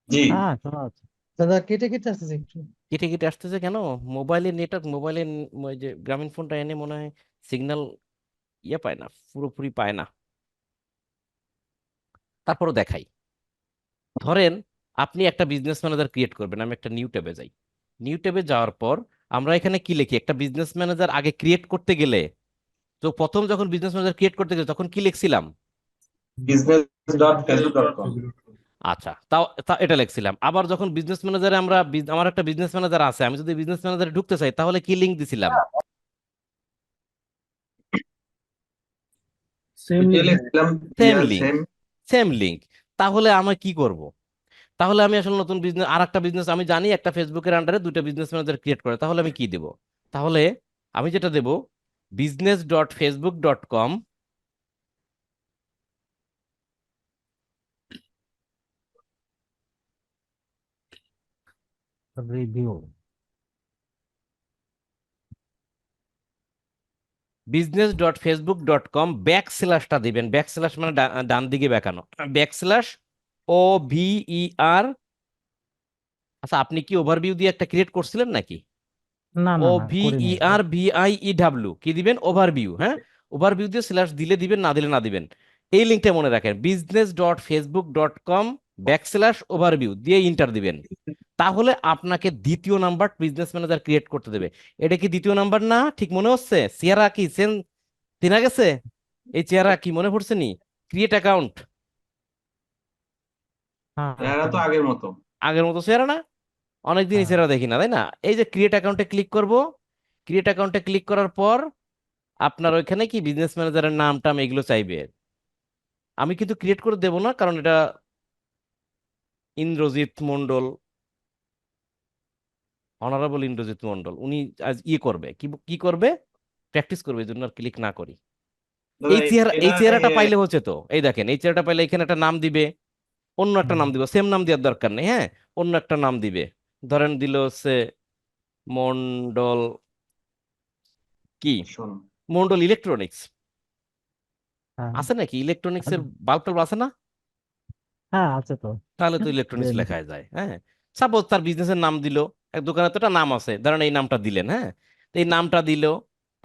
জি হ্যাঁ শোনা যাচ্ছে। দাদা কেটে কেটে আসতেছে একটু। কেটে কেটে আসতেছে কেন? মোবাইলের নেটওয়ার্ক, মোবাইলের ওই যে গ্রামীণ ফোনটা এনে মনে হয় সিগন্যাল ইয়ে পায় না, পুরোপুরি পায় না। তারপরও দেখাই। ধরেন আপনি একটা বিজনেস ম্যানেজার ক্রিয়েট করবেন, আমি একটা নিউ ট্যাবে যাই। নিউ ট্যাবে যাওয়ার পর আমরা এখানে কি লিখি? একটা বিজনেস ম্যানেজার আগে ক্রিয়েট করতে গেলে, তো প্রথম যখন বিজনেস ম্যানেজার ক্রিয়েট করতে গেলে তখন কি লিখছিলাম? business.facebook.com আচ্ছা, তাও এটা লিখছিলাম। আবার যখন বিজনেস ম্যানেজারে আমরা আমার একটা বিজনেস ম্যানেজার আছে, আমি যদি বিজনেস ম্যানেজারে ঢুকতে চাই তাহলে কি লিংক দিছিলাম? সেম লিখলাম same yeah, link, same same link. তাহলে আমি কি করব? তাহলে আমি আসলে নতুন বিজনেস, আর একটা বিজনেস আমি জানি একটা ফেসবুকের আন্ডারে দুইটা বিজনেস ম্যানেজার ক্রিয়েট করে, তাহলে আমি কি দেব? তাহলে আমি যেটা দেব, business.facebook.com রিভিউ। business.facebook.com ব্যাকস্ল্যাশটা দিবেন, ব্যাকস্ল্যাশ মানে ডান দিকে বেঁকানো, ব্যাকস্ল্যাশ OVER। আচ্ছা, আপনি কি ওভারভিউ দিয়ে একটা ক্রিয়েট করছিলেন নাকি? না ও না না ভি করিনি। ই আর ভি আই ই ডাব্লিউ কি দিবেন? ওভারভিউ। হ্যাঁ, ওভারভিউ দিয়ে স্ল্যাশ দিলে দিবেন, না দিলে না দিবেন। এই লিঙ্কটা মনে রাখেন, business.facebook.com ব্যাকস্ল্যাশ ওভারভিউ দিয়ে ইন্টার দিবেন। তাহলে আপনাকে দ্বিতীয় নাম্বার বিজনেস ম্যানেজার ক্রিয়েট করতে দেবে। এটা কি দ্বিতীয় নাম্বার না? ঠিক মনে হচ্ছে? চেহারা কি চেনা গেছে? এই চেহারা কি মনে পড়ছে নি? ক্রিয়েট অ্যাকাউন্ট, হ্যাঁ এরা তো আগের মতো আগের মতো চেহারা না? অনেকদিনই হ্যাঁ চেহারা দেখি না, তাই না? এই যে ক্রিয়েট অ্যাকাউন্টে ক্লিক করব, ক্রিয়েট অ্যাকাউন্টে ক্লিক করার পর আপনার ওইখানে কি বিজনেস ম্যানেজারের নাম টাম এগুলো চাইবে। আমি কিন্তু ক্রিয়েট করে দেব না, কারণ এটা ইন্দ্রজিৎ মন্ডল, অনারেবল ইন্দ্রজিৎ মন্ডল, উনি আজ ইয়ে করবে, কি কি করবে, প্র্যাকটিস করবে, এই জন্য আর ক্লিক না করি। দাদা এই এটা চেহারাটা পাইলে হচ্ছে তো, এই দেখেন এই চেহারাটা পাইলে এখানে একটা নাম দিবে, অন্য একটা নাম দিব, সেম নাম দেওয়ার দরকার নেই। হ্যাঁ, অন্য একটা নাম দিবে, ধরেন দিল হচ্ছে মন্ডল, কি শোনো মন্ডল ইলেকট্রনিক্স। হ্যাঁ আছে নাকি ইলেকট্রনিক্স এর বাল্ব টাল্ব আছে না? হ্যাঁ আছে তো। তাহলে তো ইলেকট্রনিক্স লেখা যায়। হ্যাঁ, সাপোজ তার বিজনেসের নাম দিল, এক দোকানে তো একটা নাম আছে, ধরেন এই নামটা দিলেন। হ্যাঁ, তো এই নামটা দিল,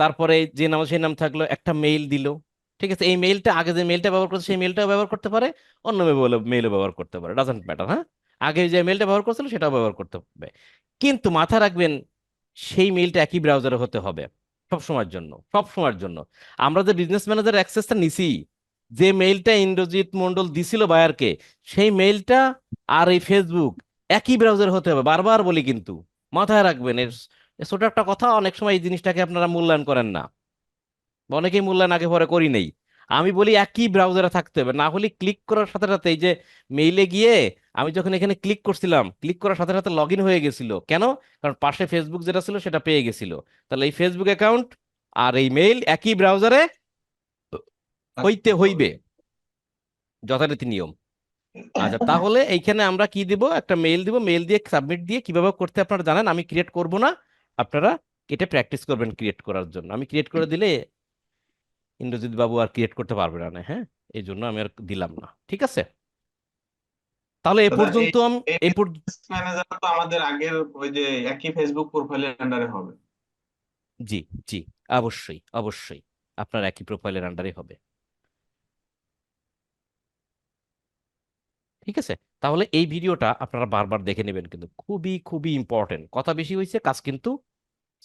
তারপরে যে নাম সেই নাম থাকলো, একটা মেইল দিল। ঠিক আছে, এই মেইলটা আগে যে মেইলটা ব্যবহার করছে সেই মেইলটাও ব্যবহার করতে পারে, অন্য মেইলও ব্যবহার করতে পারে, ডাজন্ট ম্যাটার। হ্যাঁ, আগে যে মেইলটা ব্যবহার করছিল সেটাও ব্যবহার করতে হবে, কিন্তু মাথা রাখবেন সেই মেইলটা একই ব্রাউজারে হতে হবে সব সময়ের জন্য, সব সময়ের জন্য। আমরা যে বিজনেস ম্যানেজার অ্যাক্সেসটা নিছি, যে মেইলটা ইন্দ্রজিৎ মন্ডল দিছিল বায়ারকে, সেই মেইলটা আর এই ফেসবুক একই ব্রাউজার হতে হবে, বারবার বলি কিন্তু মাথায় রাখবেন। এর ছোট একটা কথা, অনেক সময় এই জিনিসটাকে আপনারা মূল্যায়ন করেন না, বা অনেকেই মূল্যায়ন আগে পরে করি নেই। আমি বলি একই ব্রাউজারে থাকতে হবে, না হলে ক্লিক করার সাথে সাথে এই যে মেইলে গিয়ে আমি যখন এখানে ক্লিক করছিলাম, ক্লিক করার সাথে সাথে লগ ইন হয়ে গেছিল। কেন? কারণ পাশে ফেসবুক যেটা ছিল সেটা পেয়ে গেছিল। তাহলে এই ফেসবুক অ্যাকাউন্ট আর এই মেইল একই ব্রাউজারে হইতে হইবে, যথারীতি নিয়ম। আচ্ছা, তাহলে এইখানে আমরা কি দিব? একটা মেইল দিব, মেইল দিয়ে সাবমিট দিয়ে কিভাবে করতে আপনারা জানেন, আমি ক্রিয়েট করব না, আপনারা এটা প্র্যাকটিস করবেন ক্রিয়েট করার জন্য। আমি ক্রিয়েট করে দিলে ইন্দ্রজিৎ বাবু আর ক্রিয়েট করতে পারবে না, হ্যাঁ, এই জন্য আমি আর দিলাম না। ঠিক আছে, তাহলে এ দাদা পর্যন্ত এই এই বিজনেস ম্যানেজার তো আমাদের আগের ওই যে একই ফেসবুক প্রোফাইলের আন্ডারে হবে। জি জি, অবশ্যই অবশ্যই আপনার একই প্রোফাইলের আন্ডারে হবে। ঠিক আছে, তাহলে এই ভিডিওটা আপনারা বারবার দেখে নেবেন, কিন্তু খুবই খুবই ইম্পর্টেন্ট। কথা বেশি হয়েছে, কাজ কিন্তু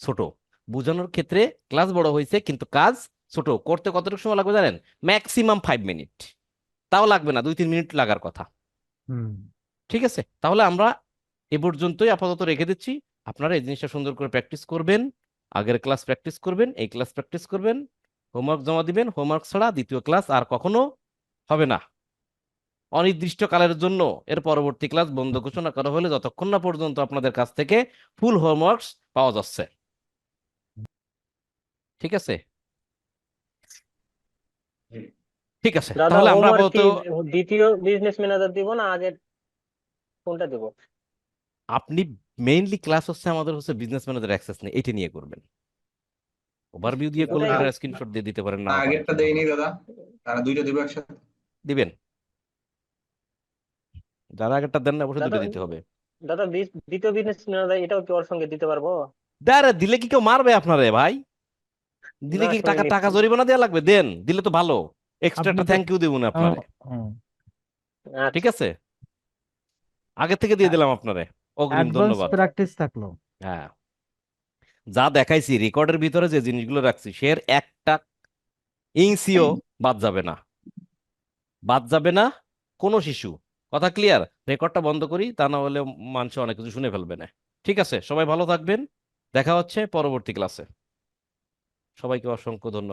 ছোট। বোঝানোর ক্ষেত্রে ক্লাস বড় হয়েছে, কিন্তু কাজ ছোট। করতে কতটুকু সময় লাগবে জানেন? ম্যাক্সিমাম 5 মিনিট, তাও লাগবে না, 2-3 মিনিট লাগার কথা। হুম। ঠিক আছে, তাহলে আমরা এ পর্যন্তই আপাতত রেখে দিচ্ছি। আপনারা এই জিনিসটা সুন্দর করে প্র্যাকটিস করবেন, আগের ক্লাস প্র্যাকটিস করবেন, এই ক্লাস প্র্যাকটিস করবেন, হোমওয়ার্ক জমা দিবেন। হোমওয়ার্ক ছাড়া দ্বিতীয় ক্লাস আর কখনো হবে না অনির্দিষ্টকালের জন্য। এর পরবর্তী ক্লাস বন্ধ ঘোষণা করা হলে যতক্ষণ না পর্যন্ত আপনাদের কাছ থেকে ফুল হোমওয়ার্কস পাওয়া যাচ্ছে। ঠিক আছে, ঠিক আছে, দাদা তাহলে আমরা হোমওয়ার্ক আপাতত কি দ্বিতীয় বিজনেস ম্যানেজার দিব না আগের কোনটা দিব? আপনি মেইনলি ক্লাস হচ্ছে আমাদের হচ্ছে বিজনেস ম্যানেজার অ্যাক্সেস নিয়ে, এটা নিয়ে করবেন। ওভারভিউ দিয়ে করলে ওটাই এটা স্ক্রিনশট দিয়ে দিতে পারেন, না পারেন আগেরটা সেটা দেয়নি না। দাদা, তারা দুইটা দিব একসাথে। দিবেন, যারা আগেরটা দেন না অবশ্যই দাদা দুটো দিতে হবে। দাদা দ্বিতীয় বিজনেস ম্যানেজার এটাও কি ওর সঙ্গে দিতে পারবো? দাঁড়া, দিলে কি কেউ মারবে আপনারে ভাই? দিলে না কি শুনে টাকা টাকা নিচ্ছি। জরিমানা দেওয়া লাগবে? দেন, দিলে তো ভালো, এক্সট্রা আপনি একটা তো থ্যাংক ইউ দেবো না আপনারে। হুম, ঠিক আচ্ছা আছে, আগে থেকে দিয়ে দিলাম আপনারে, অগ্রিম অ্যাডভান্স ধন্যবাদ। প্র্যাকটিস থাকলো। হ্যাঁ, যা দেখাইছি রেকর্ডের ভিতরে যে জিনিসগুলো রাখছি, সে একটা ইঞ্চিও বাদ যাবে না, বাদ যাবে না কোনো শিশু। কথা ক্লিয়ার? রেকর্ডটা বন্ধ করি, তা না হলে মানুষ অনেক কিছু শুনে ফেলবে না। ঠিক আছে, সবাই ভালো থাকবেন, দেখা হচ্ছে পরবর্তী ক্লাসে। সবাইকে অসংখ্য ধন্যবাদ।